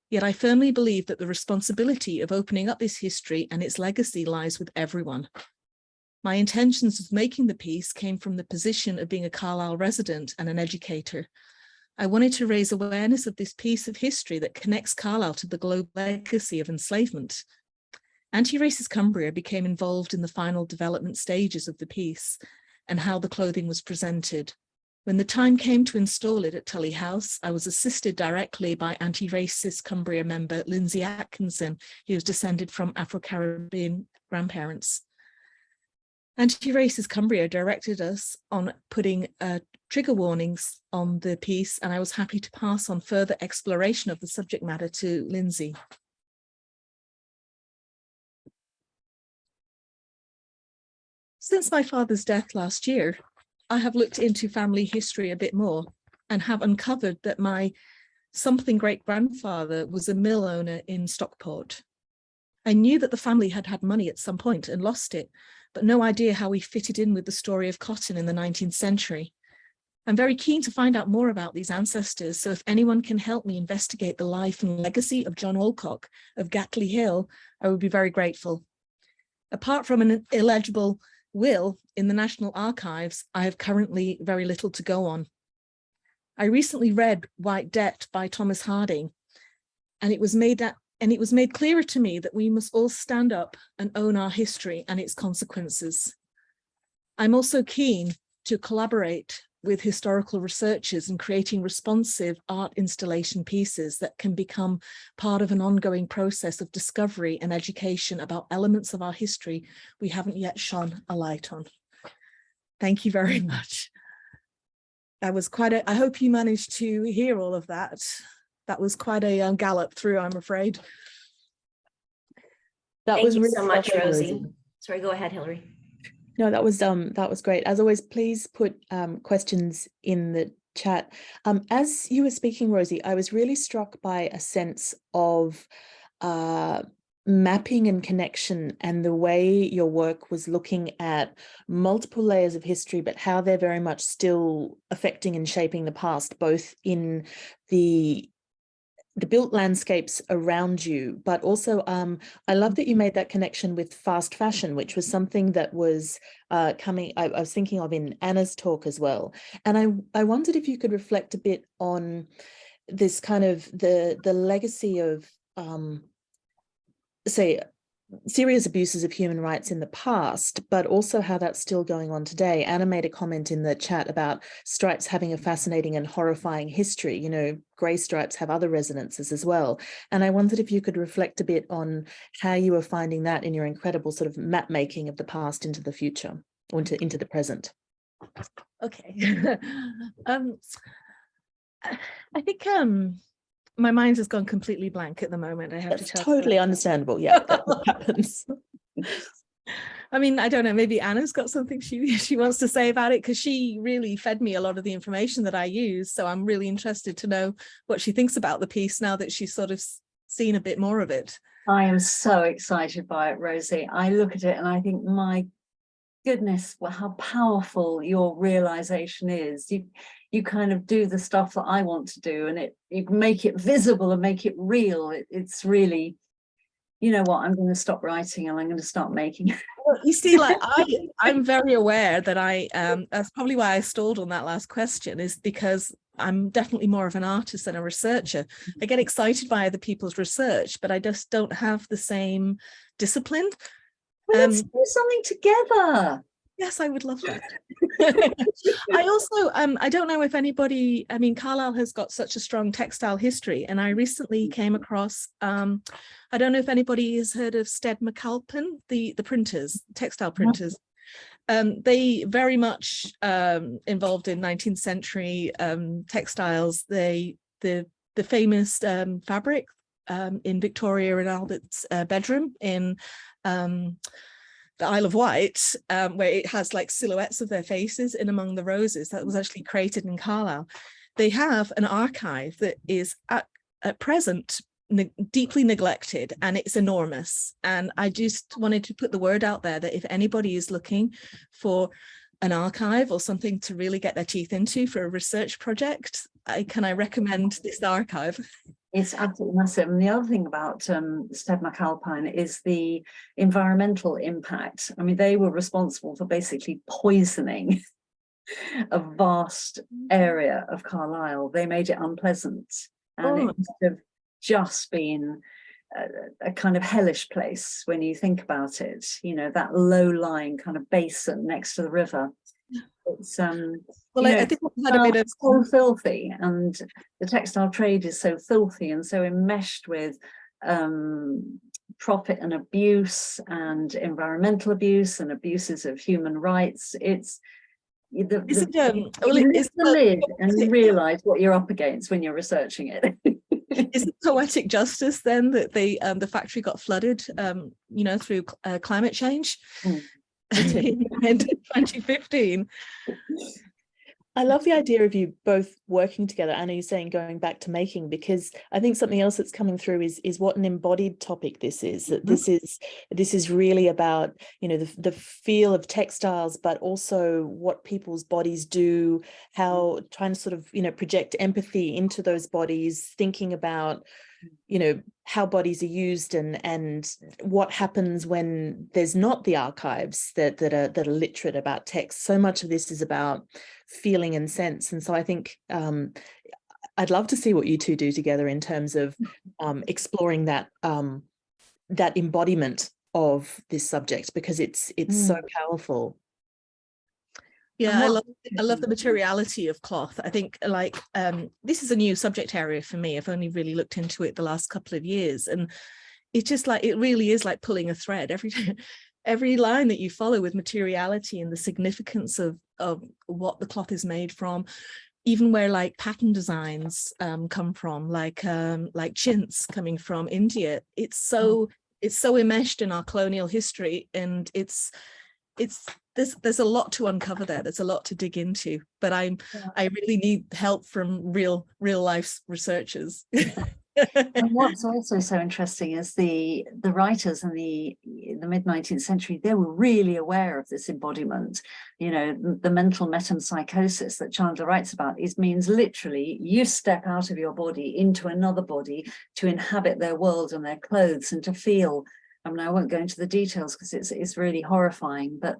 Yet I firmly believe that the responsibility of opening up this history and its legacy lies with everyone. My intentions of making the piece came from the position of being a Carlisle resident and an educator. I wanted to raise awareness of this piece of history that connects Carlisle to the global legacy of enslavement. Anti-Racist Cumbria became involved in the final development stages of the piece and how the clothing was presented. When the time came to install it at Tully House, I was assisted directly by Anti-Racist Cumbria member Lindsay Atkinson, who was descended from Afro-Caribbean grandparents. Anti-Racist Cumbria directed us on putting trigger warnings on the piece, and I was happy to pass on further exploration of the subject matter to Lindsay. Since my father's death last year, I have looked into family history a bit more and have uncovered that my something great-grandfather was a mill owner in Stockport. I knew that the family had had money at some point and lost it, but no idea how we fitted in with the story of cotton in the 19th century. I'm very keen to find out more about these ancestors, so if anyone can help me investigate the life and legacy of John Alcock of Gatley Hill, I would be very grateful. Apart from an illegible will in the National Archives, I have currently very little to go on. I recently read White Debt by Thomas Harding, and it was made clearer to me that we must all stand up and own our history and its consequences. I'm also keen to collaborate with historical researchers in creating responsive art installation pieces that can become part of an ongoing process of discovery and education about elements of our history we haven't yet shone a light on. Thank you very much. That was quite I hope you managed to hear all of that. That was quite a gallop through, I'm afraid. Thank you so much, Rosie. Sorry, go ahead, Hilary. No, that was great. As always, please put questions in the chat. As you were speaking, Rosie, I was really struck by a sense of mapping and connection, and the way your work was looking at multiple layers of history, but how they're very much still affecting and shaping the past, both in the built landscapes around you, but also I love that you made that connection with fast fashion, which was something that was I was thinking of in Anna's talk as well. And I wondered if you could reflect a bit on this kind of the legacy of say serious abuses of human rights in the past, but also how that's still going on today. Anna made a comment in the chat about stripes having a fascinating and horrifying history. You know, grey stripes have other resonances as well. And I wondered if you could reflect a bit on how you were finding that in your incredible sort of map making of the past into the future, or into the present. Okay. I think my mind has gone completely blank at the moment. I have to tell you. Totally understandable. Yeah, that happens. I mean, I don't know, maybe Anna's got something she wants to say about it, because she really fed me a lot of the information that I use. So I'm really interested to know what she thinks about the piece now that she's sort of seen a bit more of it. I am so excited by it, Rosie. I look at it and I think, my goodness, well, how powerful your realization is. You kind of do the stuff that I want to do, and you make it visible and make it real. It's really, you know what, I'm going to stop writing and I'm going to start making. Well, you see, like I'm very aware that that's probably why I stalled on that last question, is because I'm definitely more of an artist than a researcher. I get excited by other people's research, but I just don't have the same discipline. Well, let's do something together. Yes, I would love that. I also, I don't know if anybody, I mean, Carlisle has got such a strong textile history, and I recently came across, I don't know if anybody has heard of Stead McAlpin, the printers, textile printers. They very much involved in 19th century textiles. The famous fabric in Victoria and Albert's bedroom in the Isle of Wight, where it has like silhouettes of their faces in among the roses, that was actually created in Carlisle. They have an archive that is at present deeply neglected, and it's enormous. And I just wanted to put the word out there that if anybody is looking for an archive or something to really get their teeth into for a research project, can I recommend this archive? It's absolutely massive. And the other thing about Stead McAlpine is the environmental impact. I mean, they were responsible for basically poisoning a vast area of Carlisle. They made it unpleasant, and it must have just been a kind of hellish place when you think about it. You know, that low-lying kind of basin next to the river. It's well, I think we had a bit of so filthy, and the textile trade is so filthy and so enmeshed with profit and abuse and environmental abuse and abuses of human rights. It's you lift the lid and you realize what you're up against when you're researching it. Is it poetic justice then that the factory got flooded, you know, through climate change? In 2015. I love the idea of you both working together. Anna, you're saying going back to making, because I think something else that's coming through is what an embodied topic this is. That this is really about, you know, the feel of textiles, but also what people's bodies do, how trying to sort of, you know, project empathy into those bodies, thinking about, you know, how bodies are used and what happens when there's not the archives that are literate about text. So much of this is about feeling and sense. And so I think I'd love to see what you two do together in terms of exploring that that embodiment of this subject, because it's so powerful. Yeah, I love the materiality of cloth. I think, like, this is a new subject area for me. I've only really looked into it the last couple of years, and it's just like, it really is like pulling a thread. Every line that you follow with materiality and the significance of what the cloth is made from, even where like pattern designs come from, like chintz coming from India. It's so enmeshed in our colonial history, and there's a lot to uncover there. There's a lot to dig into, but I really need help from real life researchers. And what's also so interesting is the writers in the mid-19th century, they were really aware of this embodiment. You know, the mental metempsychosis that Chandler writes about means literally you step out of your body into another body to inhabit their world and their clothes and to feel. I mean, I won't go into the details because it's really horrifying, but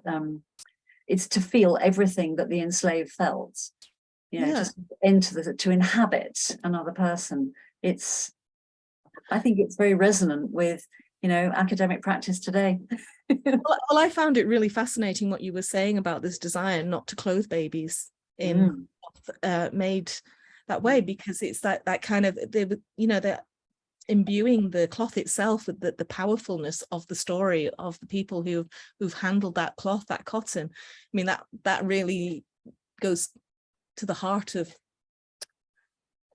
it's to feel everything that the enslaved felt, you know, just to inhabit another person. I think it's very resonant with, you know, academic practice today. Well, I found it really fascinating what you were saying about this desire not to clothe babies in made that way, because it's that kind of, you know, that imbuing the cloth itself with the powerfulness of the story of the people who've handled that cloth, that cotton. I mean, that really goes to the heart of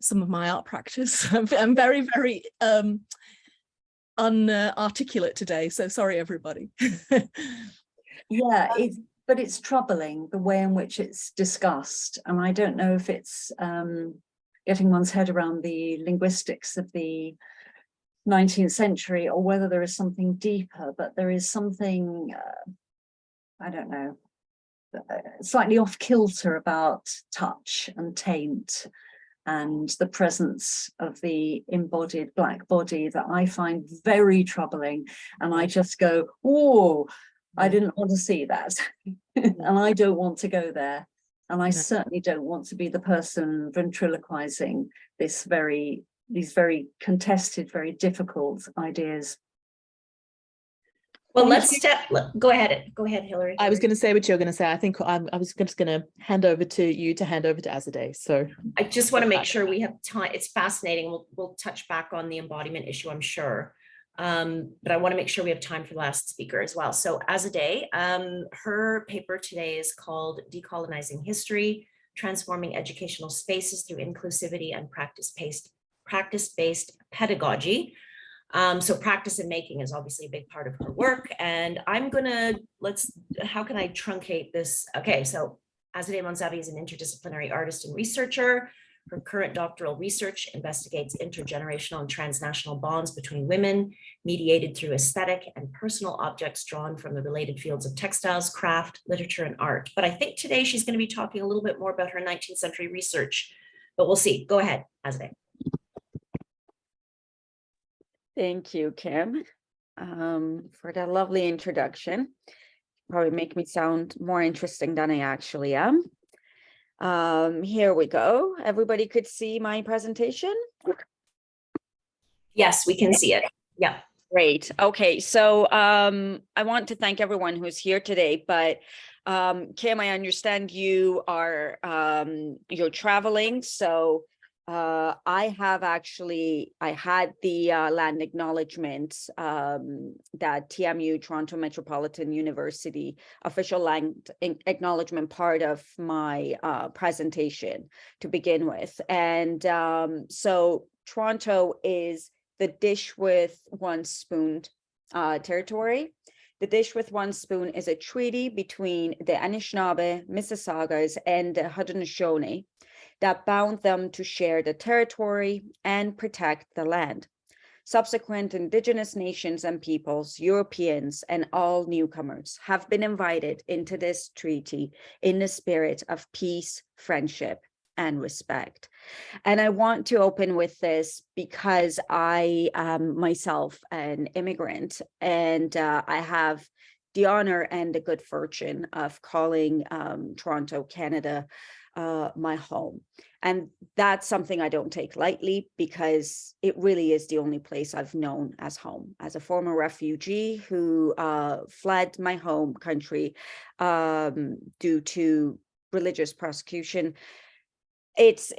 some of my art practice. I'm very, very unarticulate today, so sorry everybody. Yeah, but it's troubling the way in which it's discussed, and I don't know if it's getting one's head around the linguistics of the 19th century, or whether there is something deeper, but there is something, I don't know, slightly off kilter about touch and taint and the presence of the embodied Black body that I find very troubling. And I just go, oh, I didn't want to see that. And I don't want to go there. And I certainly don't want to be the person ventriloquizing these very contested, very difficult ideas. Well, go ahead, Hillary. I was going to say what you're going to say. I think I was just going to hand over to you to hand over to Azadeh. So I just want to make sure we have time. It's fascinating. We'll touch back on the embodiment issue, I'm sure. But I want to make sure we have time for the last speaker as well. So Azadeh, her paper today is called Decolonizing History, Transforming Educational Spaces Through Inclusivity and Practice-Based Pedagogy. So practice and making is obviously a big part of her work. And I'm gonna, how can I truncate this? Okay, so Azadeh Monzavi is an interdisciplinary artist and researcher. Her current doctoral research investigates intergenerational and transnational bonds between women, mediated through aesthetic and personal objects drawn from the related fields of textiles, craft, literature, and art. But I think today she's going to be talking a little bit more about her 19th century research, but we'll see. Go ahead, Azadeh. Thank you, Kim, for that lovely introduction. Probably make me sound more interesting than I actually am. Here we go. Everybody could see my presentation? Yes, we can see it. Yeah. Great. Okay, so I want to thank everyone who's here today, but Kim, I understand you are you're traveling, so I had the land acknowledgement that TMU, Toronto Metropolitan University, official land acknowledgement part of my presentation to begin with. And so Toronto is the dish with one spoon territory. The dish with one spoon is a treaty between the Anishinaabe, Mississaugas, and the Haudenosaunee that bound them to share the territory and protect the land. Subsequent Indigenous nations and peoples, Europeans, and all newcomers have been invited into this treaty in the spirit of peace, friendship, and respect. And I want to open with this because I am myself an immigrant, and I have the honor and the good fortune of calling Toronto, Canada, my home. And that's something I don't take lightly because it really is the only place I've known as home. As a former refugee who fled my home country due to religious persecution, it's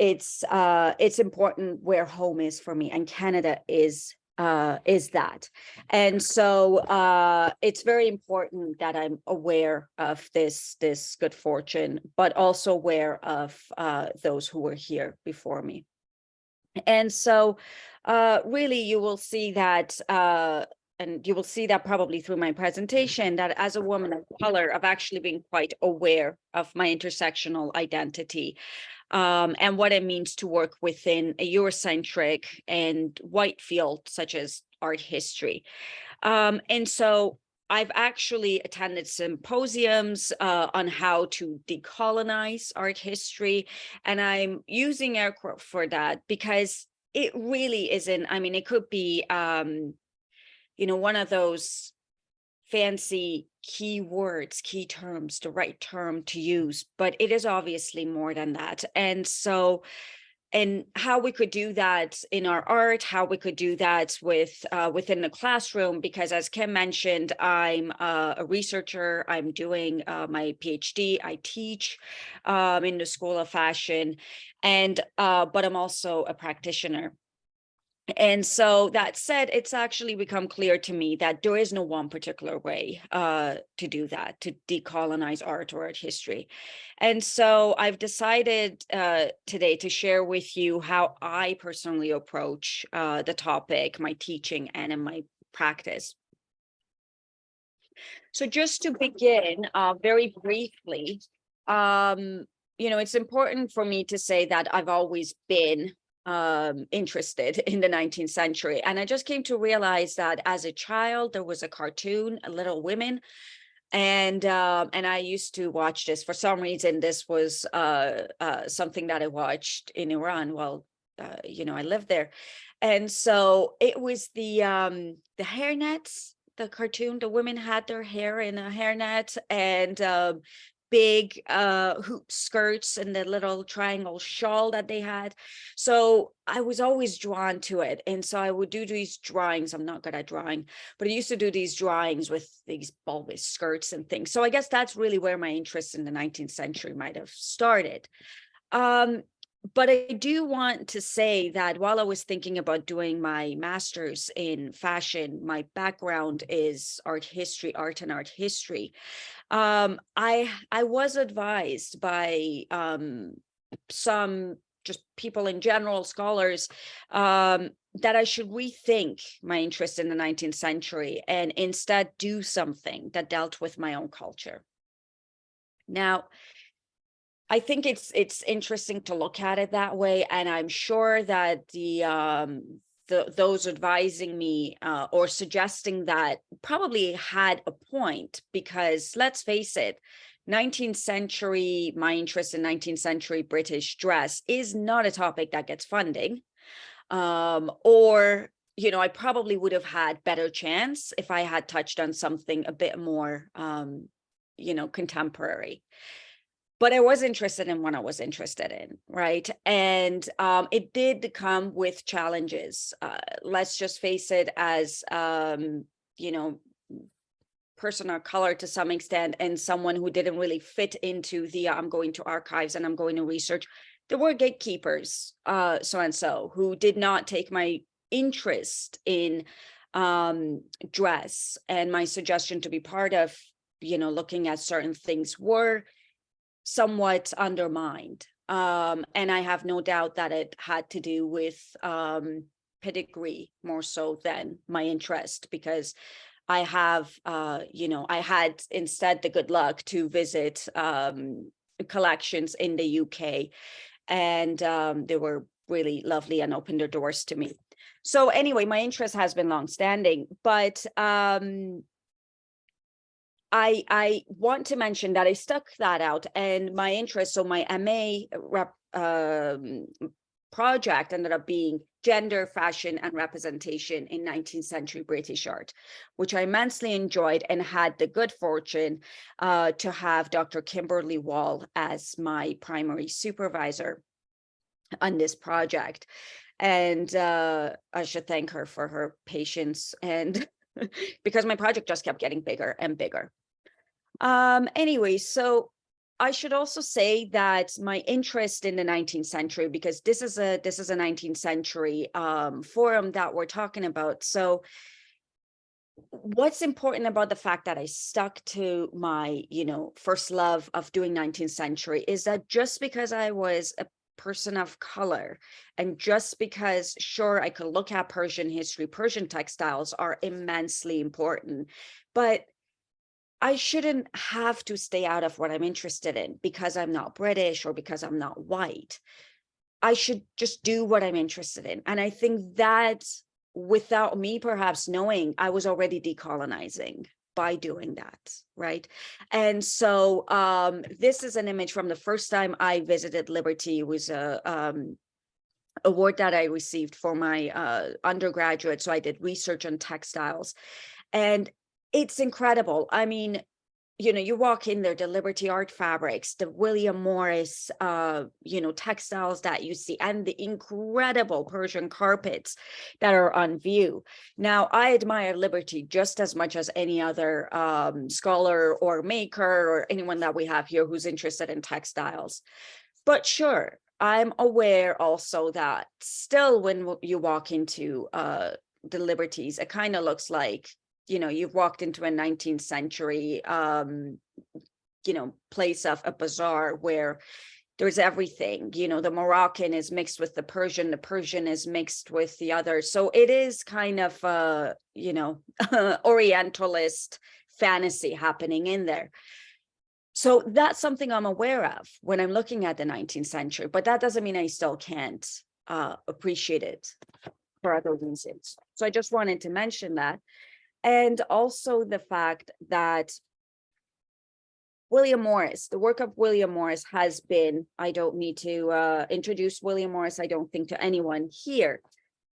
important where home is for me, and Canada is that. And so it's very important that I'm aware of this good fortune, but also aware of those who were here before me. And so really you will see that and you will see that probably through my presentation, that as a woman of color, I've actually been quite aware of my intersectional identity and what it means to work within a Eurocentric and white field such as art history. And so I've actually attended symposiums on how to decolonize art history, and I'm using air quotes for that because it really isn't. I mean, it could be, one of those fancy key words, key terms, the right term to use, but it is obviously more than that. And so, and how we could do that in our art, how we could do that within the classroom, because as Kim mentioned, I'm a researcher, I'm doing my PhD, I teach in the School of Fashion, and but I'm also a practitioner. And so that said, it's actually become clear to me that there is no one particular way to do that, to decolonize art or art history. And so I've decided today to share with you how I personally approach the topic, my teaching, and in my practice. So just to begin very briefly, it's important for me to say that I've always been interested in the 19th century. And I just came to realize that as a child, there was a cartoon, Little Women. And I used to watch this. For some reason, this was something that I watched in Iran while, I lived there. And so it was the hairnets, the cartoon. The women had their hair in a hairnet, and big hoop skirts and the little triangle shawl that they had. So I was always drawn to it. And so I would do these drawings. I'm not good at drawing, but I used to do these drawings with these bulbous skirts and things. So I guess that's really where my interest in the 19th century might have started. But I do want to say that while I was thinking about doing my master's in fashion, my background is art and art history. I was advised by some just people in general, scholars, that I should rethink my interest in the 19th century and instead do something that dealt with my own culture. Now, I think it's interesting to look at it that way, and I'm sure that those advising me or suggesting that probably had a point, because let's face it, 19th century, my interest in 19th century British dress is not a topic that gets funding, or I probably would have had better chance if I had touched on something a bit more contemporary. But I was interested in what I was interested in, right? And it did come with challenges. Let's just face it, as, person of color to some extent, and someone who didn't really fit into the I'm going to archives and I'm going to research. There were gatekeepers, so-and-so, who did not take my interest in dress and my suggestion to be part of, looking at certain things were somewhat undermined. And I have no doubt that it had to do with pedigree more so than my interest, because I have, I had instead the good luck to visit collections in the UK, and they were really lovely and opened their doors to me. So anyway, my interest has been longstanding, but I want to mention that I stuck that out, and my interest, so my MA project ended up being gender, fashion, and representation in 19th century British art, which I immensely enjoyed and had the good fortune to have Dr. Kimberly Wall as my primary supervisor on this project. And I should thank her for her patience, and because my project just kept getting bigger and bigger. Anyway, so I should also say that my interest in the 19th century, because this is a 19th century forum that we're talking about. So what's important about the fact that I stuck to my, first love of doing 19th century is that just because I was a person of color, and just because, sure, I could look at Persian history, Persian textiles are immensely important, but I shouldn't have to stay out of what I'm interested in because I'm not British or because I'm not white. I should just do what I'm interested in. And I think that without me perhaps knowing, I was already decolonizing by doing that, right? And so this is an image from the first time I visited Liberty. It was a award that I received for my undergraduate. So I did research on textiles, and it's incredible. I mean, you walk in there, the Liberty art fabrics, the William Morris, textiles that you see, and the incredible Persian carpets that are on view. Now, I admire Liberty just as much as any other scholar or maker or anyone that we have here who's interested in textiles. But sure, I'm aware also that still when you walk into the Liberties, it kind of looks like, you've walked into a 19th century, place of a bazaar where there's everything, the Moroccan is mixed with the Persian is mixed with the other. So it is kind of, Orientalist fantasy happening in there. So that's something I'm aware of when I'm looking at the 19th century, but that doesn't mean I still can't appreciated for other reasons. So I just wanted to mention that. And also the fact that William Morris, the work of William Morris has been, I don't need to introduce William Morris, I don't think, to anyone here.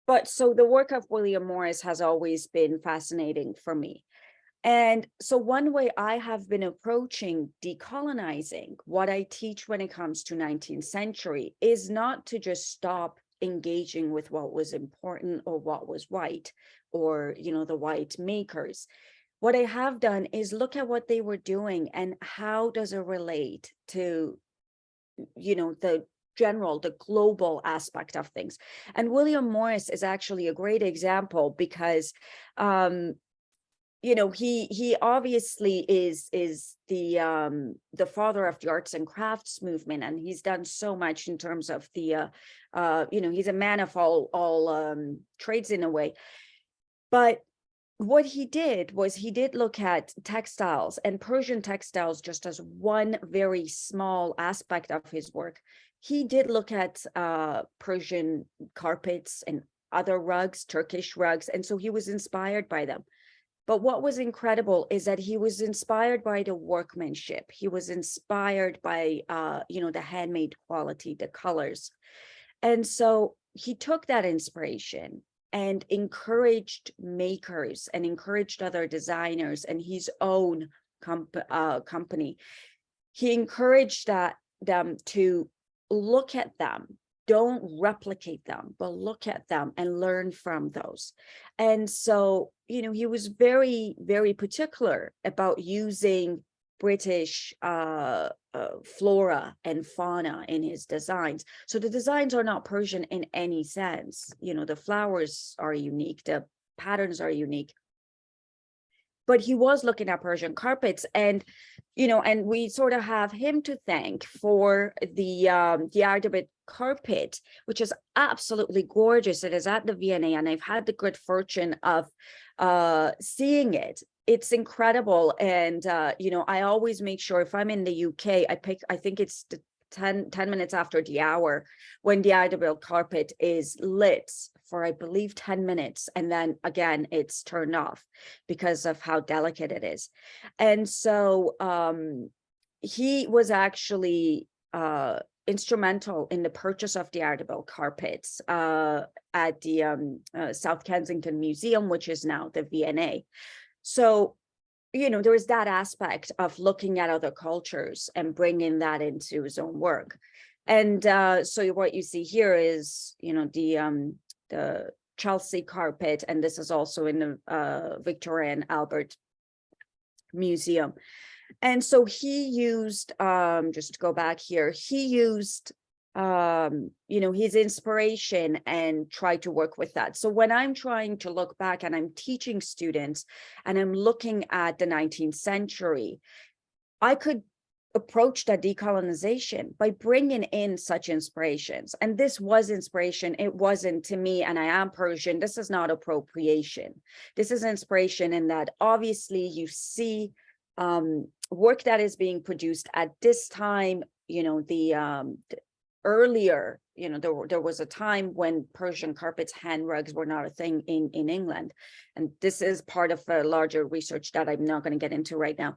But so the work of William Morris has always been fascinating for me. And so one way I have been approaching decolonizing, what I teach when it comes to 19th century, is not to just stop engaging with what was important or what was white, or, you know, the white makers. What I have done is look at what they were doing and how does it relate to, you know, the global aspect of things. And William Morris is actually a great example because, you know, he obviously is the father of the arts and crafts movement, and he's done so much in terms of the, you know, he's a man of all trades in a way. But what he did was he did look at textiles and Persian textiles just as one very small aspect of his work. He did look at Persian carpets and other rugs, Turkish rugs, and so he was inspired by them. But what was incredible is that he was inspired by the workmanship. He was inspired by, you know, the handmade quality, the colors. And so he took that inspiration and encouraged makers and encouraged other designers and his own company. He encouraged them to look at them, don't replicate them, but look at them and learn from those. And so, you know, he was very, very particular about using British flora and fauna in his designs. So the designs are not Persian in any sense. You know, the flowers are unique, the patterns are unique. But he was looking at Persian carpets, and, you know, and we sort of have him to thank for the Azadeh carpet, which is absolutely gorgeous. It is at the V&A, and I've had the good fortune of seeing it. It's incredible. And, you know, I always make sure if I'm in the UK, I think it's the 10 minutes after the hour when the Azadeh carpet is lit for, I believe, 10 minutes. And then again, it's turned off because of how delicate it is. And so he was actually instrumental in the purchase of the Azadeh carpets at the South Kensington Museum, which is now the V&A. So, you know, there is that aspect of looking at other cultures and bringing that into his own work. And so what you see here is, you know, the Chelsea carpet, and this is also in the Victoria and Albert Museum. And so he used, just to go back here, he used, you know, his inspiration and tried to work with that. So when I'm trying to look back and I'm teaching students and I'm looking at the 19th century, I could approach that decolonization by bringing in such inspirations. And this was inspiration. It wasn't, to me, and I am Persian, this is not appropriation. This is inspiration in that obviously you see work that is being produced at this time. You know, the earlier, you know, there was a time when Persian carpets, hand rugs were not a thing in England. And this is part of a larger research that I'm not going to get into right now.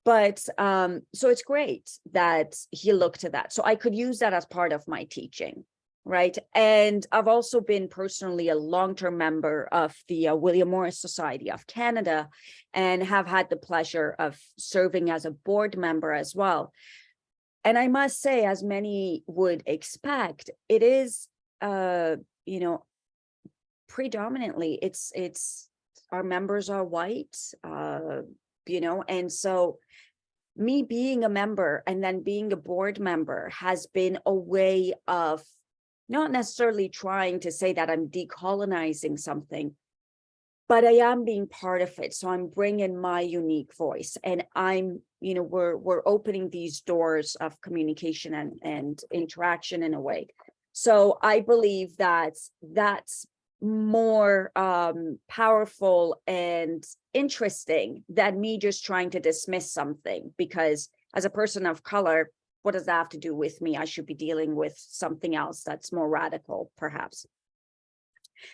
But so it's great that he looked at that. So I could use that as part of my teaching, right? And I've also been personally a long-term member of the William Morris Society of Canada and have had the pleasure of serving as a board member as well. And I must say, as many would expect, it is, you know, predominantly it's our members are white, you know, and so me being a member and then being a board member has been a way of not necessarily trying to say that I'm decolonizing something, but I am being part of it. So I'm bringing my unique voice, and I'm, you know, we're opening these doors of communication and interaction in a way. So I believe that that's more powerful and interesting than me just trying to dismiss something, because as a person of color, what does that have to do with me? I should be dealing with something else that's more radical, perhaps.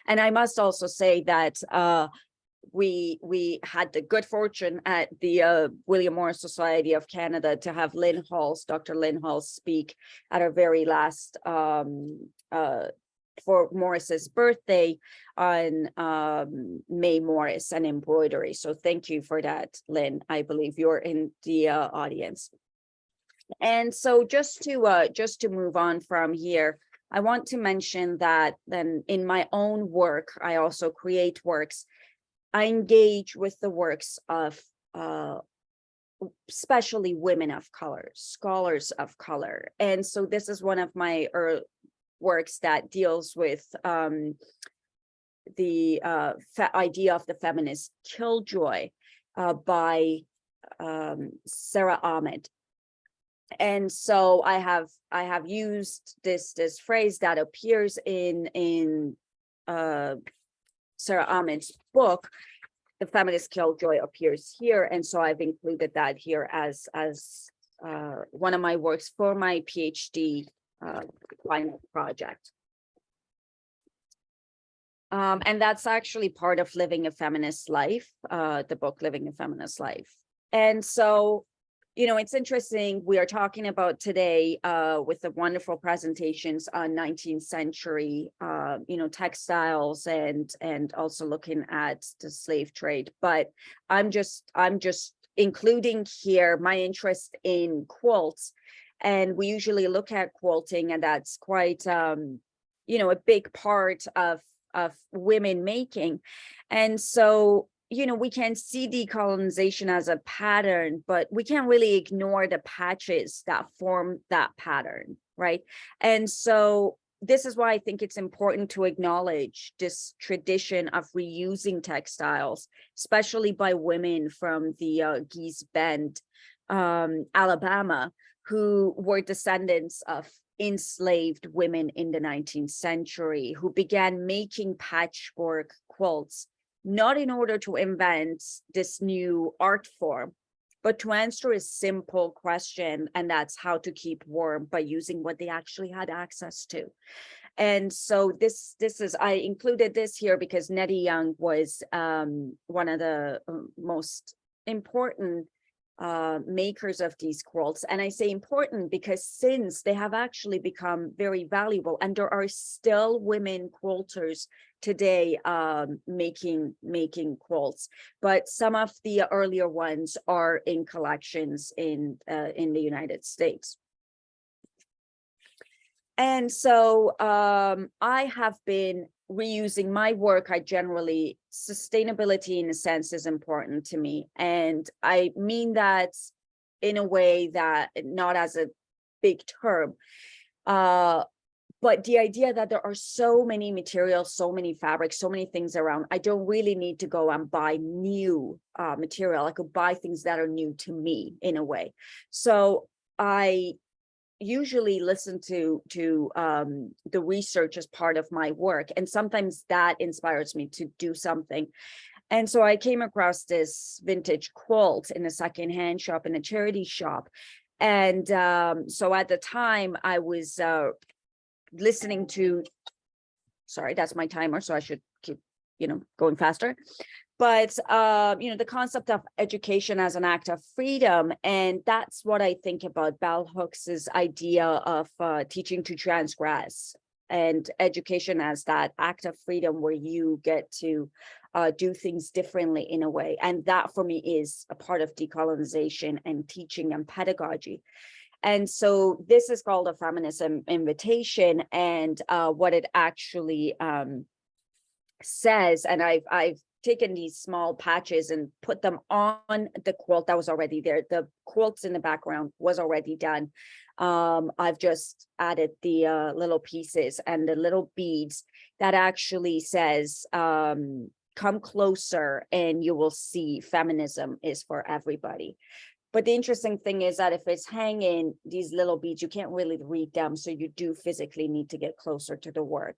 And I must also say that we had the good fortune at the William Morris Society of Canada to have Dr. Lynn Halls speak at our very last for Morris's birthday on May Morris and embroidery. So thank you for that, Lynn. I believe you're in the audience. And so just to move on from here, I want to mention that then in my own work, I also create works. I engage with the works of especially women of color, scholars of color. And so this is one of my works that deals with the idea of the feminist killjoy by Sarah Ahmed. And so I have used this phrase that appears in Sarah Ahmed's book. The feminist killjoy appears here, and so I've included that here as one of my works for my PhD final project. And that's actually part of Living a Feminist Life, the book Living a Feminist Life. And so, you know, it's interesting, we are talking about today with the wonderful presentations on 19th century, you know, textiles and also looking at the slave trade. But I'm just including here my interest in quilts. And we usually look at quilting, and that's quite, you know, a big part of women making. And so, you know, we can see decolonization as a pattern, but we can't really ignore the patches that form that pattern, right? And so this is why I think it's important to acknowledge this tradition of reusing textiles, especially by women from the Gee's Bend, Alabama, who were descendants of enslaved women in the 19th century, who began making patchwork quilts, not in order to invent this new art form, but to answer a simple question, and that's how to keep warm by using what they actually had access to. And so this is, I included this here because Nettie Young was one of the most important makers of these quilts. And I say important because since they have actually become very valuable, and there are still women quilters today making quilts, but some of the earlier ones are in collections in the United States. And so I have been reusing my work. I generally, sustainability in a sense is important to me. And I mean that in a way that not as a big term, but the idea that there are so many materials, so many fabrics, so many things around, I don't really need to go and buy new material. I could buy things that are new to me in a way. So I usually listen to the research as part of my work, and sometimes that inspires me to do something. And so I came across this vintage quilt in a secondhand shop, in a charity shop. And so at the time I was listening to, sorry, that's my timer, so I should keep, you know, going faster. But, you know, the concept of education as an act of freedom. And that's what I think about Bell Hooks's idea of teaching to transgress, and education as that act of freedom where you get to do things differently in a way. And that for me is a part of decolonization and teaching and pedagogy. And so this is called a feminism invitation, and what it actually says, and I've taken these small patches and put them on the quilt that was already there. The quilts in the background was already done. I've just added the little pieces and the little beads that actually says, come closer and you will see feminism is for everybody. But the interesting thing is that if it's hanging, these little beads, you can't really read them. So you do physically need to get closer to the work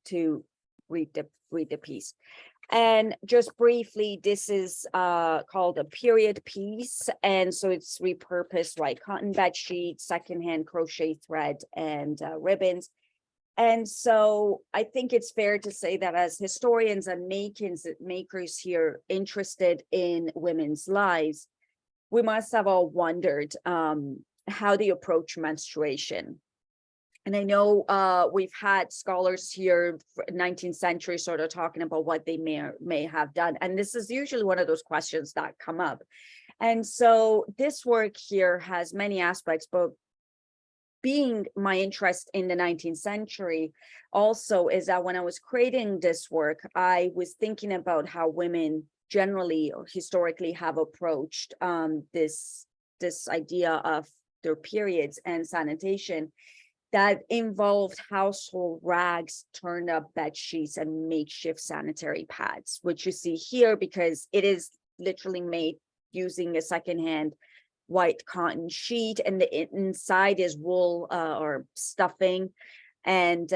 to read the piece. And just briefly, this is called a period piece. And so it's repurposed like cotton bed sheets, secondhand crochet thread, and ribbons. And so I think it's fair to say that as historians and makers here interested in women's lives, we must have all wondered how they approach menstruation. And I know we've had scholars here 19th century sort of talking about what they may have done. And this is usually one of those questions that come up. And so this work here has many aspects, but being my interest in the 19th century also is that when I was creating this work, I was thinking about how women generally or historically have approached this idea of their periods and sanitation that involved household rags, turned up bed sheets, and makeshift sanitary pads, which you see here because it is literally made using a secondhand white cotton sheet, and the inside is wool or stuffing. And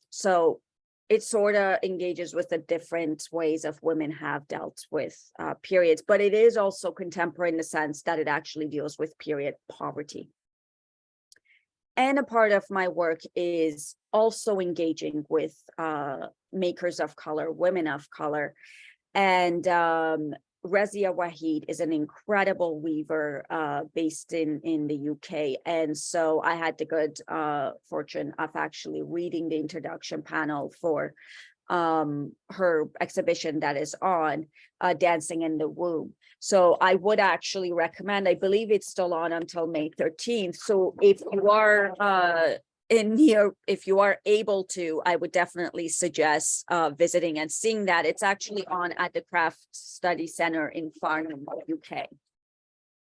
so it sort of engages with the different ways of women have dealt with periods, but it is also contemporary in the sense that it actually deals with period poverty. And a part of my work is also engaging with makers of color, women of color. And Razia Waheed is an incredible weaver based in the UK. And so I had the good fortune of actually reading the introduction panel for her exhibition that is on Dancing in the Womb. So I would actually recommend, I believe it's still on until May 13th. So if you are in here, if you are able to, I would definitely suggest visiting and seeing that. It's actually on at the Craft Study Center in Farnham, UK.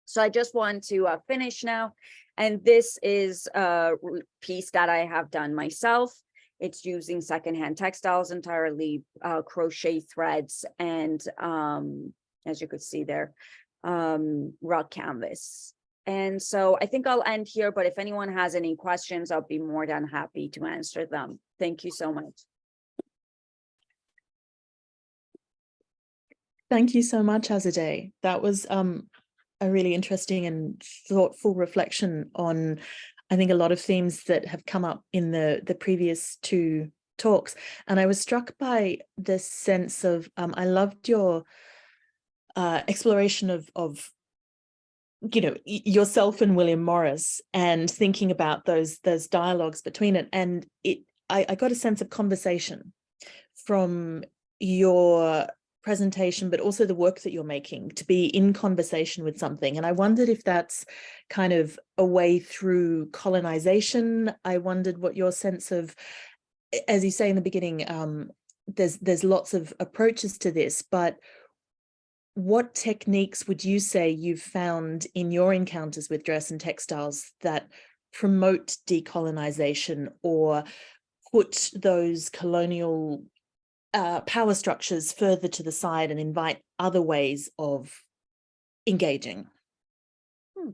So I just want to finish now. And this is a piece that I have done myself. It's using secondhand textiles entirely, crochet threads, and as you could see there, rug canvas. And so I think I'll end here, but if anyone has any questions, I'll be more than happy to answer them. Thank you so much. Thank you so much, Azadeh. That was a really interesting and thoughtful reflection on, I think, a lot of themes that have come up in the previous two talks. And I was struck by the sense of, I loved your exploration of you know, yourself and William Morris, and thinking about those dialogues between it. And I got a sense of conversation from your presentation, but also the work that you're making, to be in conversation with something. And I wondered if that's kind of a way through colonization. I wondered what your sense of, as you say in the beginning, there's lots of approaches to this, but what techniques would you say you've found in your encounters with dress and textiles that promote decolonization or put those colonial power structures further to the side and invite other ways of engaging?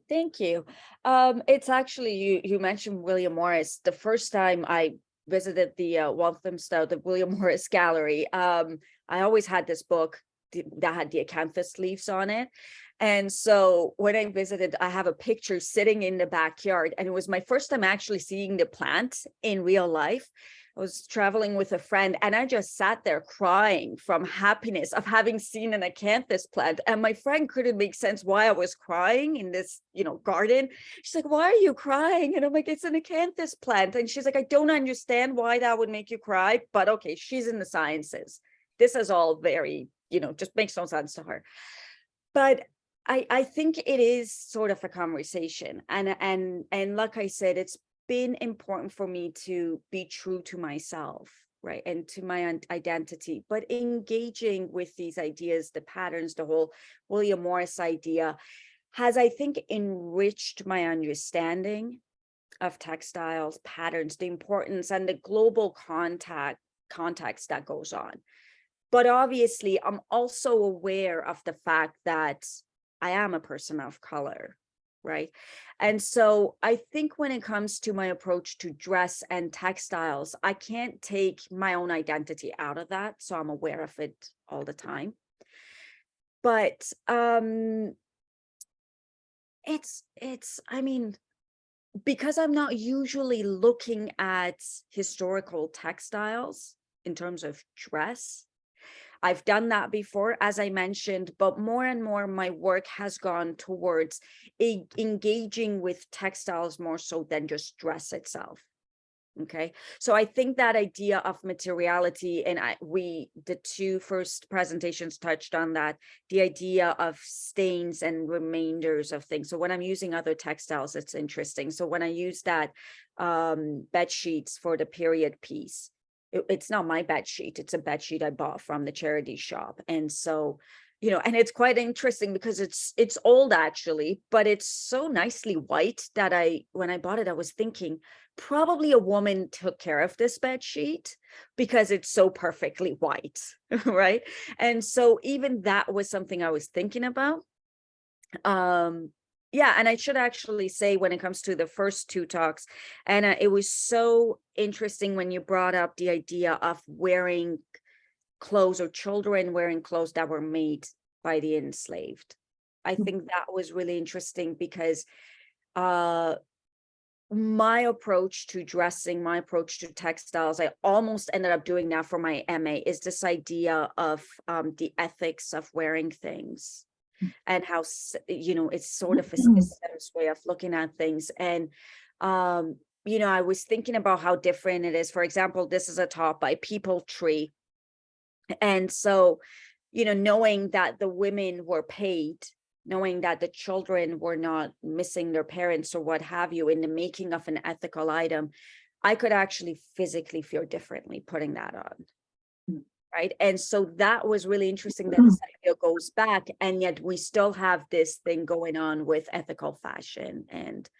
Thank you. It's actually, you mentioned William Morris. The first time I visited the Walthamstow, the William Morris Gallery, I always had this book that had the acanthus leaves on it. And so when I visited, I have a picture sitting in the backyard, and it was my first time actually seeing the plant in real life. I was traveling with a friend, and I just sat there crying from happiness of having seen an acanthus plant. And my friend couldn't make sense why I was crying in this, garden. She's like, "Why are you crying?" And I'm like, "It's an acanthus plant." And she's like, "I don't understand why that would make you cry, but okay, she's in the sciences. This is all very, just makes no sense to her." But I think it is sort of a conversation. And like I said, it's been important for me to be true to myself, right? And to my identity, but engaging with these ideas, the patterns, the whole William Morris idea has, I think, enriched my understanding of textiles, patterns, the importance and the global context that goes on. But obviously, I'm also aware of the fact that I am a person of color. right? And so I think when it comes to my approach to dress and textiles, I can't take my own identity out of that. So I'm aware of it all the time. But I mean, because I'm not usually looking at historical textiles in terms of dress, I've done that before, as I mentioned, but more and more my work has gone towards engaging with textiles more so than just dress itself. Okay, so I think that idea of materiality, and the two first presentations touched on that, the idea of stains and remainders of things. So when I'm using other textiles, it's interesting. So when I use that bed sheets for the period piece, it's not my bed sheet, it's a bed sheet I bought from the charity shop. And so, you know, and it's quite interesting because it's old actually, but it's so nicely white that when I bought it, I was thinking probably a woman took care of this bed sheet because it's so perfectly white, right? And so even that was something I was thinking about. Yeah, and I should actually say, when it comes to the first two talks, and it was so interesting when you brought up the idea of wearing clothes, or children wearing clothes that were made by the enslaved. I think that was really interesting because my approach to dressing, my approach to textiles, I almost ended up doing that for my MA, is this idea of the ethics of wearing things. And how, you know, it's sort of a systems way of looking at things. And, you know, I was thinking about how different it is. For example, this is a top by People Tree. And so, you know, knowing that the women were paid, knowing that the children were not missing their parents or what have you in the making of an ethical item, I could actually physically feel differently putting that on. Right. And so that was really interesting that this idea goes back, and yet we still have this thing going on with ethical fashion. And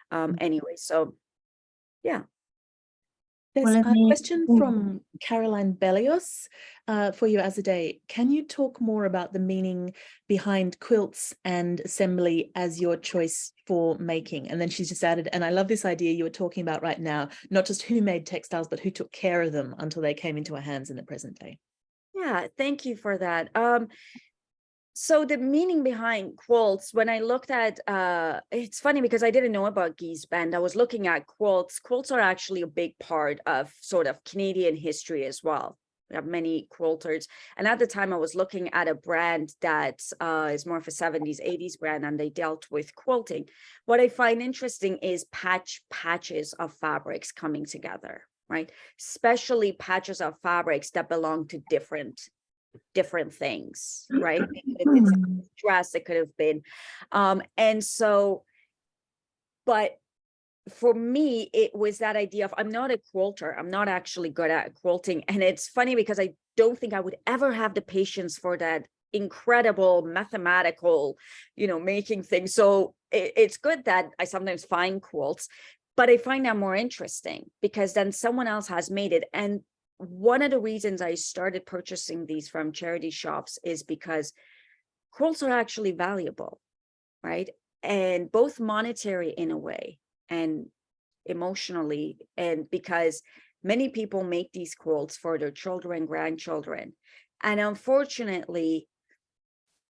anyway, so yeah. There's a question from Caroline Bellios for you, Azadeh. Can you talk more about the meaning behind quilts and assembly as your choice for making? And then she's just added, and I love this idea you were talking about right now, not just who made textiles, but who took care of them until they came into our hands in the present day. Yeah, thank you for that. So the meaning behind quilts, when I looked at, it's funny because I didn't know about Gee's Bend. I was looking at quilts. Quilts are actually a big part of sort of Canadian history as well. We have many quilters. And at the time I was looking at a brand that is more of a 70s, 80s brand, and they dealt with quilting. What I find interesting is patches of fabrics coming together, right? Especially patches of fabrics that belong to different things, right? It's a dress, it could have been. And so, but for me, it was that idea of, I'm not a quilter. I'm not actually good at quilting. And it's funny because I don't think I would ever have the patience for that incredible mathematical, you know, making things. So it's good that I sometimes find quilts, but I find that more interesting because then someone else has made it. And one of the reasons I started purchasing these from charity shops is because quilts are actually valuable, right? And both monetary in a way and emotionally, and because many people make these quilts for their children, grandchildren. And unfortunately,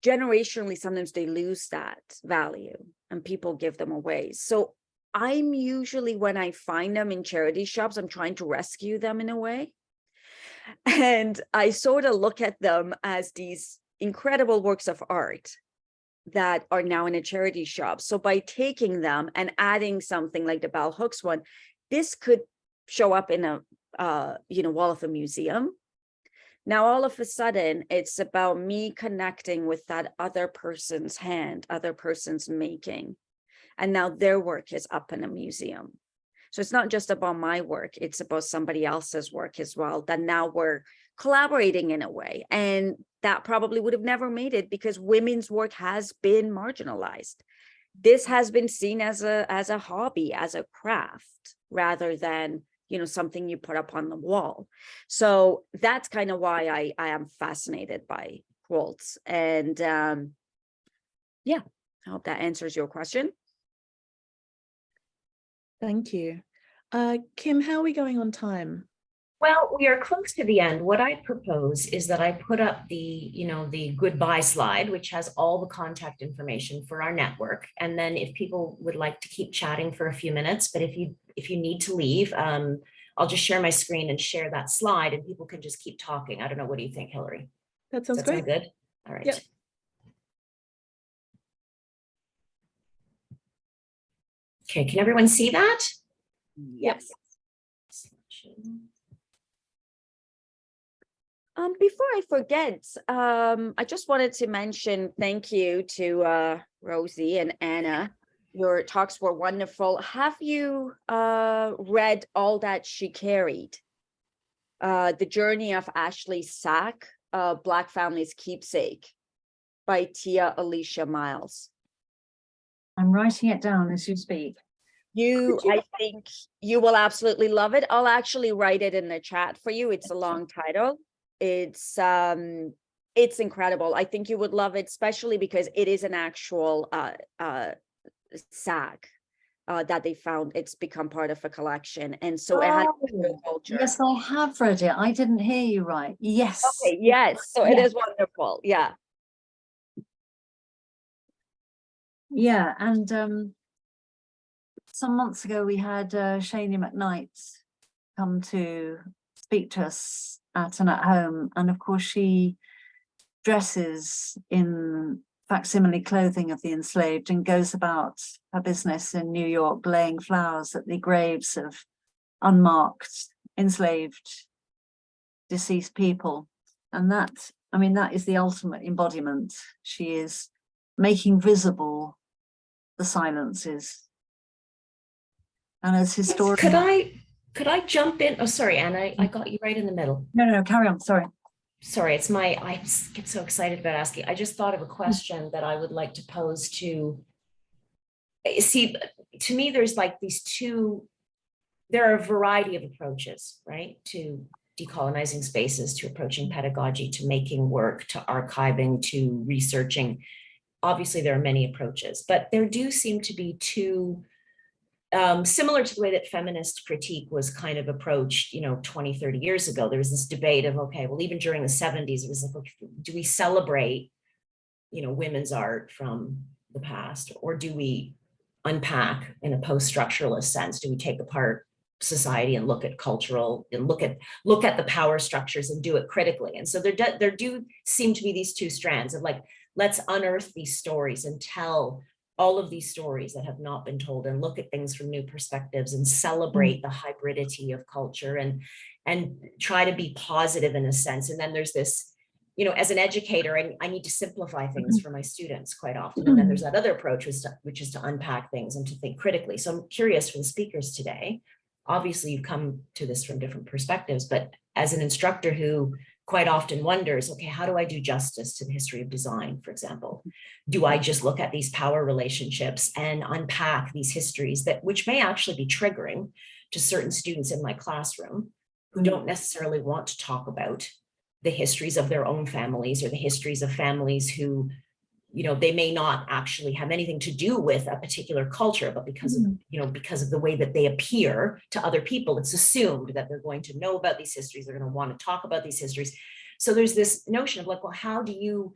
generationally, sometimes they lose that value and people give them away. So I'm usually, when I find them in charity shops, I'm trying to rescue them in a way. And I sort of look at them as these incredible works of art that are now in a charity shop. So by taking them and adding something like the bell hooks one, this could show up in a wall of a museum. Now, all of a sudden, it's about me connecting with that other person's hand, other person's making. And now their work is up in a museum. So it's not just about my work, it's about somebody else's work as well, that now we're collaborating in a way. And that probably would have never made it because women's work has been marginalized. This has been seen as a hobby, as a craft, rather than, you know, something you put up on the wall. So that's kind of why I am fascinated by quilts. And yeah, I hope that answers your question. Thank you. Kim, how are we going on time? Well, we are close to the end. What I propose is that I put up the goodbye slide, which has all the contact information for our network. And then if people would like to keep chatting for a few minutes, but if you need to leave, I'll just share my screen and share that slide and people can just keep talking. I don't know. What do you think, Hillary? That sounds Does that great. sound good? All right. Yep. Okay, can everyone see that? Yes. Yes. Before I forget, I just wanted to mention thank you to Rosie and Anna. Your talks were wonderful. Have you read All That She Carried? The Journey of Ashley Sack, Black Family's Keepsake by Tia Alicia Miles. I'm writing it down as you speak. I think you will absolutely love it. I'll actually write it in the chat for you. It's a long title. It's incredible. I think you would love it, especially because it is an actual sack that they found. It's become part of a collection, and so it has culture. Yes, I have read it. I didn't hear you right. Yes. Okay, yes. So it is wonderful. Yeah. Yeah, and some months ago we had Shani McKnight come to speak to us at an at home, and of course she dresses in facsimile clothing of the enslaved and goes about her business in New York laying flowers at the graves of unmarked enslaved deceased people. And that, I mean, that is the ultimate embodiment. She is making visible the silences. And as historian, Could I jump in? Oh, sorry, Anna, I got you right in the middle. no, carry on, sorry. Sorry, I get so excited about asking. I just thought of a question that I would like to pose to, see, to me, there's like there are a variety of approaches, right? To decolonizing spaces, to approaching pedagogy, to making work, to archiving, to researching. Obviously, there are many approaches, but there do seem to be two, similar to the way that feminist critique was kind of approached, 20, 30 years ago. There was this debate of, okay, well, even during the 70s, it was like, do we celebrate, women's art from the past, or do we unpack in a post-structuralist sense? Do we take apart society and look at cultural and look at the power structures and do it critically? And so there do seem to be these two strands of like, let's unearth these stories and tell all of these stories that have not been told and look at things from new perspectives and celebrate the hybridity of culture and try to be positive in a sense. And then there's this, as an educator, I need to simplify things for my students quite often. And then there's that other approach, which is to unpack things and to think critically. So I'm curious for the speakers today, obviously you've come to this from different perspectives, but as an instructor who quite often wonders, okay, how do I do justice to the history of design, for example? Do I just look at these power relationships and unpack these histories which may actually be triggering to certain students in my classroom who don't necessarily want to talk about the histories of their own families or the histories of families who, they may not actually have anything to do with a particular culture, but because of the way that they appear to other people, it's assumed that they're going to know about these histories, they're going to want to talk about these histories. So there's this notion of like, well, how do you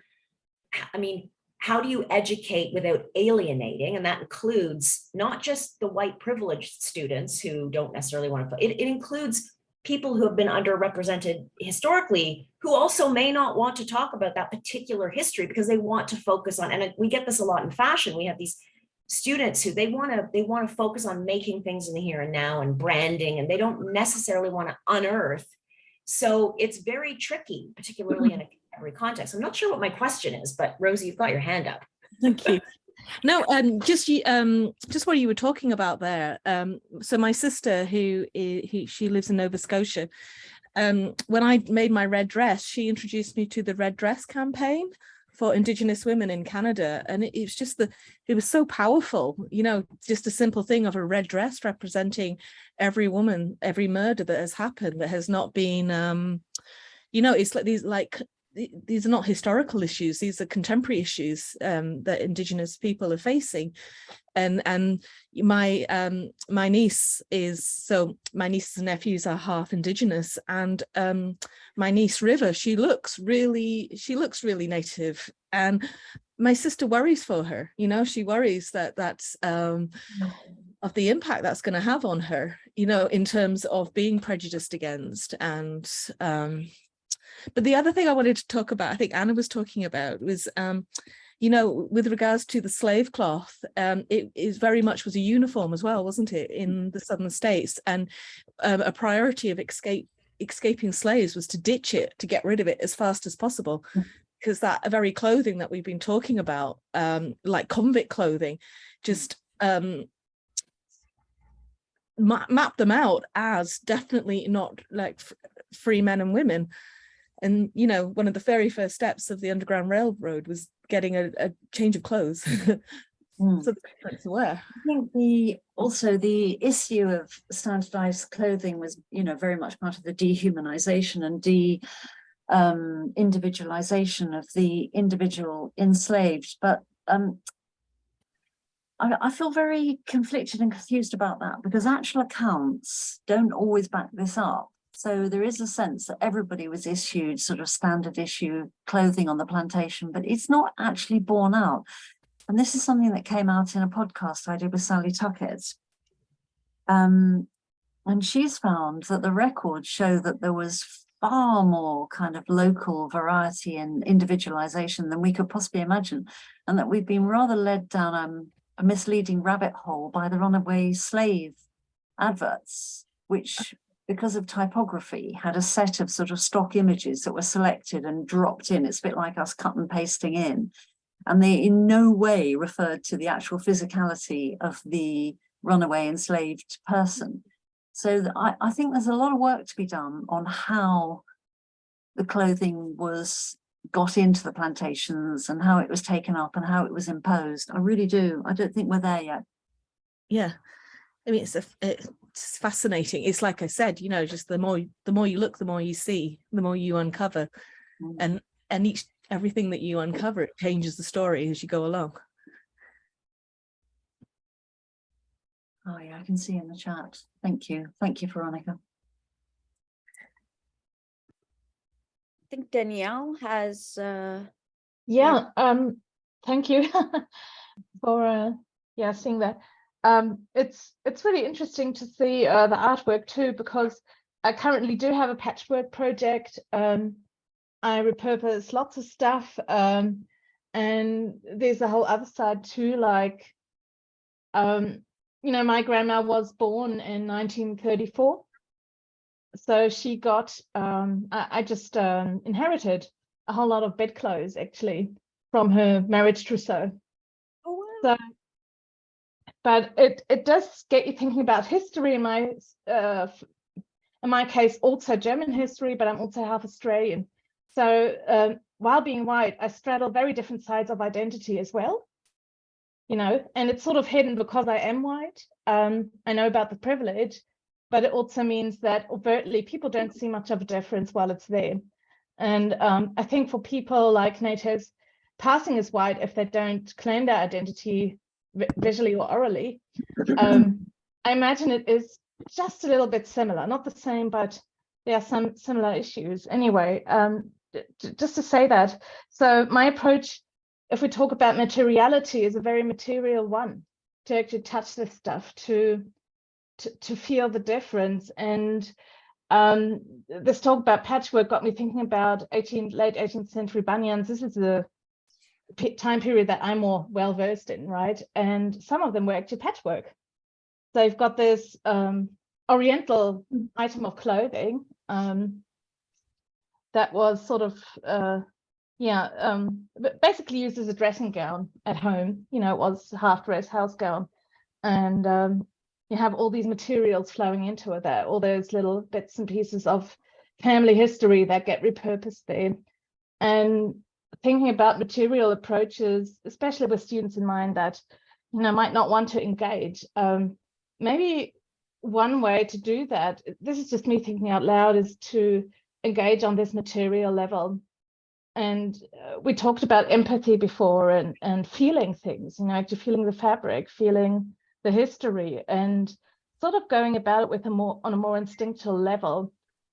educate without alienating? And that includes not just the white privileged students who don't necessarily want to, it includes people who have been underrepresented historically, who also may not want to talk about that particular history because they want to focus on, and we get this a lot in fashion. We have these students who they want to focus on making things in the here and now and branding, and they don't necessarily want to unearth. So it's very tricky, particularly in a contemporary context. I'm not sure what my question is, but Rosie, you've got your hand up. Thank you. No, just what you were talking about there. So my sister, she lives in Nova Scotia. When I made my red dress, she introduced me to the red dress campaign for Indigenous women in Canada, and it was so powerful. Just a simple thing of a red dress representing every woman, every murder that has happened that has not been. It's like these these are not historical issues, these are contemporary issues that Indigenous people are facing. And my nieces and nephews are half Indigenous, and my niece River, she looks really native, and my sister worries for her. You know, she worries that's of the impact that's going to have on her, you know, in terms of being prejudiced against. And but the other thing I wanted to talk about, I think Anna was talking about, was you know, with regards to the slave cloth, it is very much was a uniform as well, wasn't it, in the southern states? And a priority of escaping slaves was to ditch it, to get rid of it as fast as possible, because that very clothing that we've been talking about, like convict clothing, just map them out as definitely not like free men and women. And, you know, one of the very first steps of the Underground Railroad was getting a change of clothes. So the parents aware. I think the issue of standardized clothing was, you know, very much part of the dehumanization and individualization of the individual enslaved. But I feel very conflicted and confused about that, because actual accounts don't always back this up. So there is a sense that everybody was issued sort of standard issue clothing on the plantation, but it's not actually borne out. And this is something that came out in a podcast I did with Sally Tuckett. And she's found that the records show that there was far more kind of local variety and individualization than we could possibly imagine, and that we've been rather led down a misleading rabbit hole by the runaway slave adverts, which, because of typography, had a set of sort of stock images that were selected and dropped in. It's a bit like us cut and pasting in. And they in no way referred to the actual physicality of the runaway enslaved person. So I think there's a lot of work to be done on how the clothing got into the plantations and how it was taken up and how it was imposed. I really do. I don't think we're there yet. Yeah. I mean, it's fascinating. It's like I said, you know, just the more you look, the more you see, the more you uncover, and everything that you uncover, it changes the story as you go along. Oh yeah, I can see in the chat. Thank you, Veronica. I think Danielle has thank you for seeing that. It's really interesting to see the artwork too, because I currently do have a patchwork project. I repurpose lots of stuff, and there's a whole other side too, like you know, my grandma was born in 1934. So she got, I just inherited a whole lot of bedclothes actually from her marriage trousseau. Oh, wow. So, but it does get you thinking about history. In my case, also German history, but I'm also half Australian. So while being white, I straddle very different sides of identity as well. You know, and it's sort of hidden because I am white. I know about the privilege, but it also means that overtly people don't see much of a difference while it's there. And I think for people like natives, passing as white, if they don't claim their identity visually or orally, I imagine it is just a little bit similar, not the same, but there are some similar issues. Anyway, just to say that, so my approach, if we talk about materiality, is a very material one, to actually touch this stuff, to feel the difference. And this talk about patchwork got me thinking about late 18th century banyans. This is the time period that I'm more well versed in, right? And some of them were actually patchwork. So you've got this oriental item of clothing that was sort of basically used as a dressing gown at home. You know, it was half dress, house gown, and you have all these materials flowing into it there, all those little bits and pieces of family history that get repurposed there. And thinking about material approaches, especially with students in mind that, you know, might not want to engage. Maybe one way to do that, this is just me thinking out loud, is to engage on this material level And we talked about empathy before and feeling things, you know, actually feeling the fabric, feeling the history, and sort of going about it with on a more instinctual level.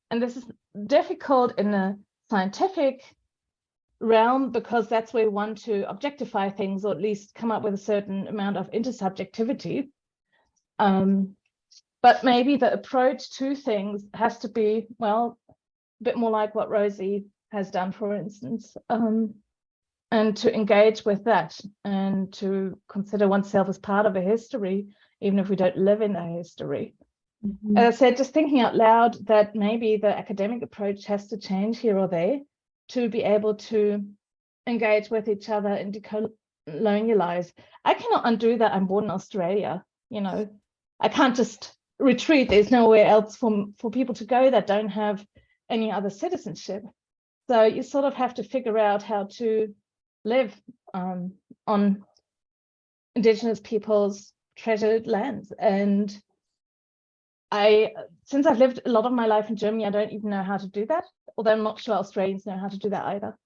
And this is difficult in a scientific realm because that's where we want to objectify things, or at least come up with a certain amount of intersubjectivity. But maybe the approach to things has to be, well, a bit more like what Rosie has done, for instance, and to engage with that and to consider oneself as part of a history, even if we don't live in a history. Mhm. As I said, just thinking out loud that maybe the academic approach has to change here or there to be able to engage with each other and decolonialize. I cannot undo that I'm born in Australia, you know. I can't just retreat. There's nowhere else for people to go that don't have any other citizenship. So you sort of have to figure out how to live on Indigenous people's treasured lands. And since I've lived a lot of my life in Germany, I don't even know how to do that, although I'm not sure Australians know how to do that either.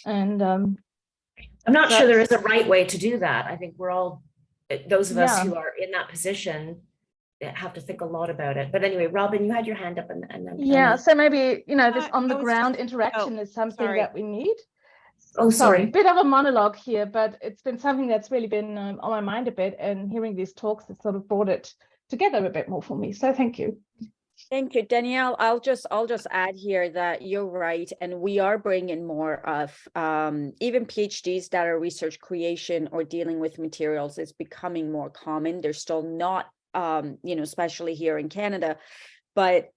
And I'm not sure there is a right way to do that. I think we're all, those of us who are in that position, have to think a lot about it. But anyway, Robin, you had your hand up, and then yeah, so maybe, you know, this on the I was ground just- interaction is something sorry. that we need. Oh, sorry. Bit of a monologue here, but it's been something that's really been on my mind a bit, and hearing these talks has sort of brought it together a bit more for me. So thank you. Thank you, Danielle. I'll just add here that you're right, and we are bringing more of even PhDs that are research creation or dealing with materials is becoming more common. They're still not, you know, especially here in Canada. But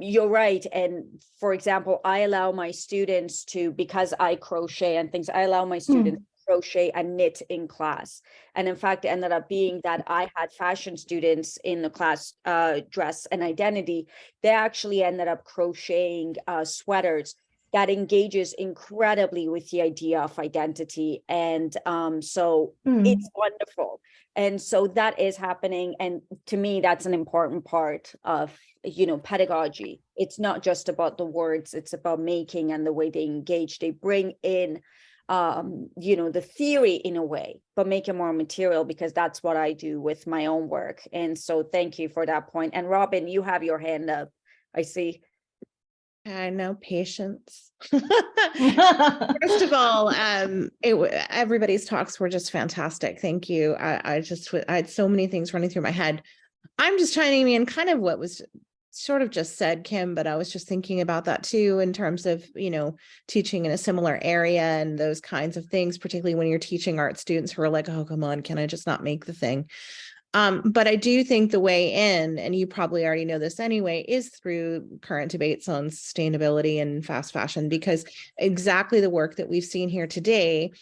you're right. And for example, I allow my students to, because I crochet and things, I allow my students to crochet and knit in class. And in fact, it ended up being that I had fashion students in the class, dress and identity. They actually ended up crocheting sweaters that engages incredibly with the idea of identity. And so it's wonderful. And so that is happening. And to me, that's an important part of, you know, pedagogy. It's not just about the words, it's about making and the way they engage. They bring in, you know, the theory in a way, but make it more material, because that's what I do with my own work. And so thank you for that point. And Robin, you have your hand up, I see. I know, patience. First of all, everybody's talks were just fantastic. Thank you. I had so many things running through my head. I'm just chiming in kind of what was sort of just said, Kim, but I was just thinking about that too, in terms of, you know, teaching in a similar area and those kinds of things, particularly when you're teaching art students who are like, oh, come on, can I just not make the thing? But I do think the way in, and you probably already know this anyway, is through current debates on sustainability and fast fashion, because exactly the work that we've seen here today,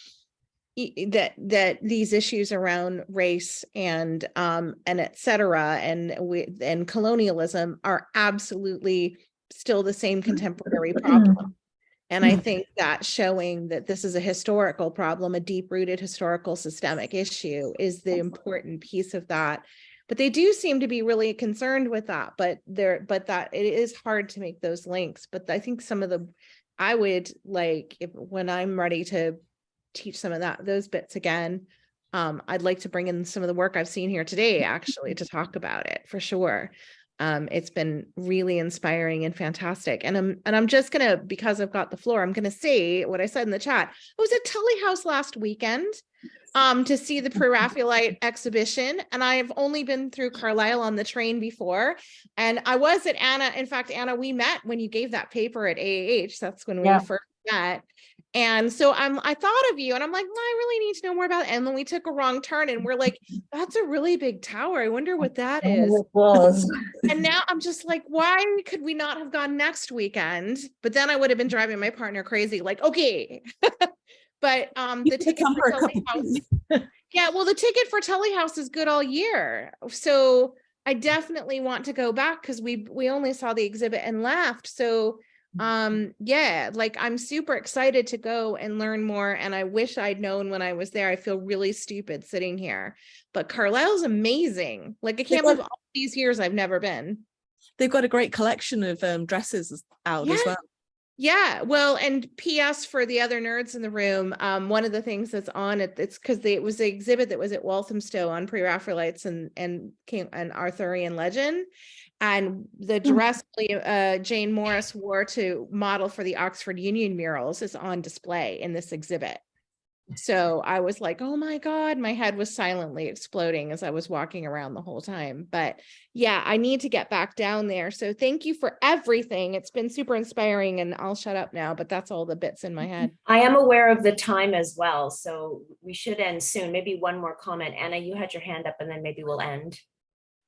that these issues around race and et cetera, and colonialism are absolutely still the same contemporary problem. And I think that showing that this is a historical problem, a deep-rooted historical systemic issue, is the important piece of that. But they do seem to be really concerned with that, but that it is hard to make those links. But I think I would like, when I'm ready to teach some of those bits again, I'd like to bring in some of the work I've seen here today, actually, to talk about it for sure. It's been really inspiring and fantastic. And I'm just gonna, because I've got the floor, I'm gonna say what I said in the chat. I was at Tully House last weekend to see the Pre-Raphaelite exhibition, and I've only been through Carlisle on the train before. And I was at Anna. In fact, Anna, we met when you gave that paper at AAH. That's when we first met. And so I thought of you, and I'm like, well, I really need to know more about it. And then we took a wrong turn, and we're like, that's a really big tower. I wonder what that is. It was. And now I'm just like, why could we not have gone next weekend? But then I would have been driving my partner crazy, like, okay. But the ticket for Tully House, yeah, well, the ticket for Tully House is good all year. So I definitely want to go back, because we only saw the exhibit and left. So yeah, like, I'm super excited to go and learn more, and I wish I'd known when I was there. I feel really stupid sitting here, but Carlisle's amazing. Like, I can't believe all these years I've never been. They've got a great collection of dresses out as well. Yeah, well, and PS for the other nerds in the room, one of the things that's on it, it's because it was the exhibit that was at Walthamstow on pre-Raphaelites and Arthurian legend. And the dress Jane Morris wore to model for the Oxford Union murals is on display in this exhibit. So I was like, oh my God, my head was silently exploding as I was walking around the whole time. But yeah, I need to get back down there. So thank you for everything. It's been super inspiring, and I'll shut up now, but that's all the bits in my head. I am aware of the time as well, so we should end soon. Maybe one more comment. Anna, you had your hand up, and then maybe we'll end.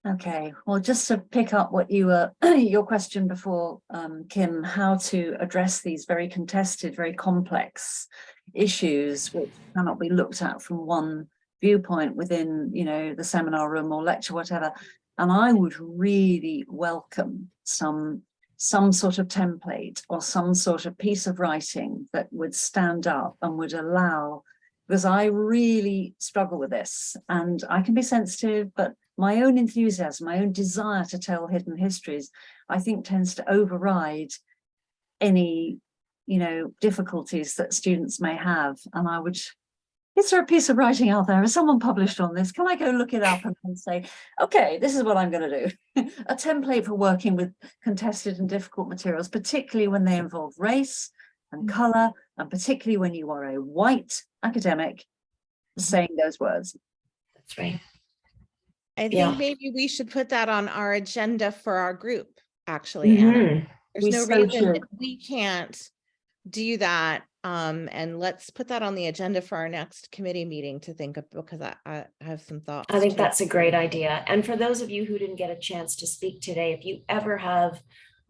Okay, well, just to pick up what you were, your question before, Kim, how to address these very contested, very complex issues which cannot be looked at from one viewpoint within, you know, the seminar room or lecture, whatever. And I would really welcome some sort of template or some sort of piece of writing that would stand up and would allow, because I really struggle with this, and I can be sensitive, but my own enthusiasm, my own desire to tell hidden histories, I think tends to override any, you know, difficulties that students may have. And I would, is there a piece of writing out there? Has someone published on this? Can I go look it up and say, okay, this is what I'm going to do. A template for working with contested and difficult materials, particularly when they involve race and colour, and particularly when you are a white academic saying those words. That's right. I think maybe we should put that on our agenda for our group, actually, Anna. There's no reason that we can't do that. And let's put that on the agenda for our next committee meeting to think of, because I have some thoughts. I think that's a great idea. And for those of you who didn't get a chance to speak today, if you ever have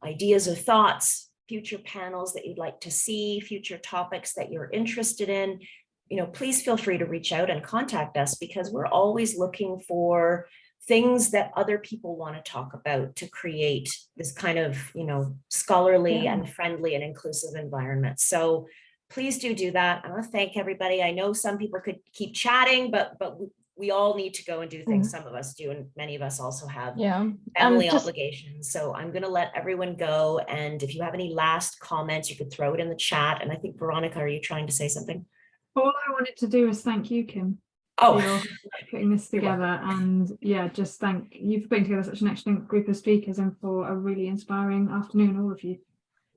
ideas or thoughts, future panels that you'd like to see, future topics that you're interested in, you know, please feel free to reach out and contact us, because we're always looking for things that other people want to talk about to create this kind of, you know, scholarly and friendly and inclusive environment. So please do that. I want to thank everybody. I know some people could keep chatting, but we all need to go and do things. Some of us do, and many of us also have family obligations. So I'm going to let everyone go. And if you have any last comments, you could throw it in the chat. And I think, Veronica, are you trying to say something? All I wanted to do is thank you, Kim, for putting this together, and just thank you for putting together such an excellent group of speakers and for a really inspiring afternoon, all of you.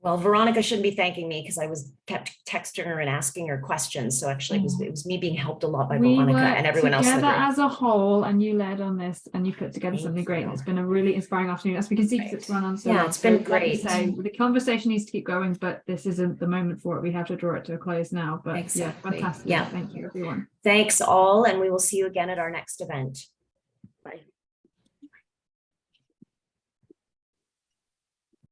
Well, Veronica shouldn't be thanking me, because I kept texting her and asking her questions. So actually, it was me being helped a lot by Veronica and everyone else in the group. As a whole, and you led on this, and you put together something great. And it's been a really inspiring afternoon, as we can see, because it's run on so long. It's been great. Like the conversation needs to keep going, but this isn't the moment for it. We have to draw it to a close now. But fantastic. Thank you, everyone. Thanks all, and we will see you again at our next event.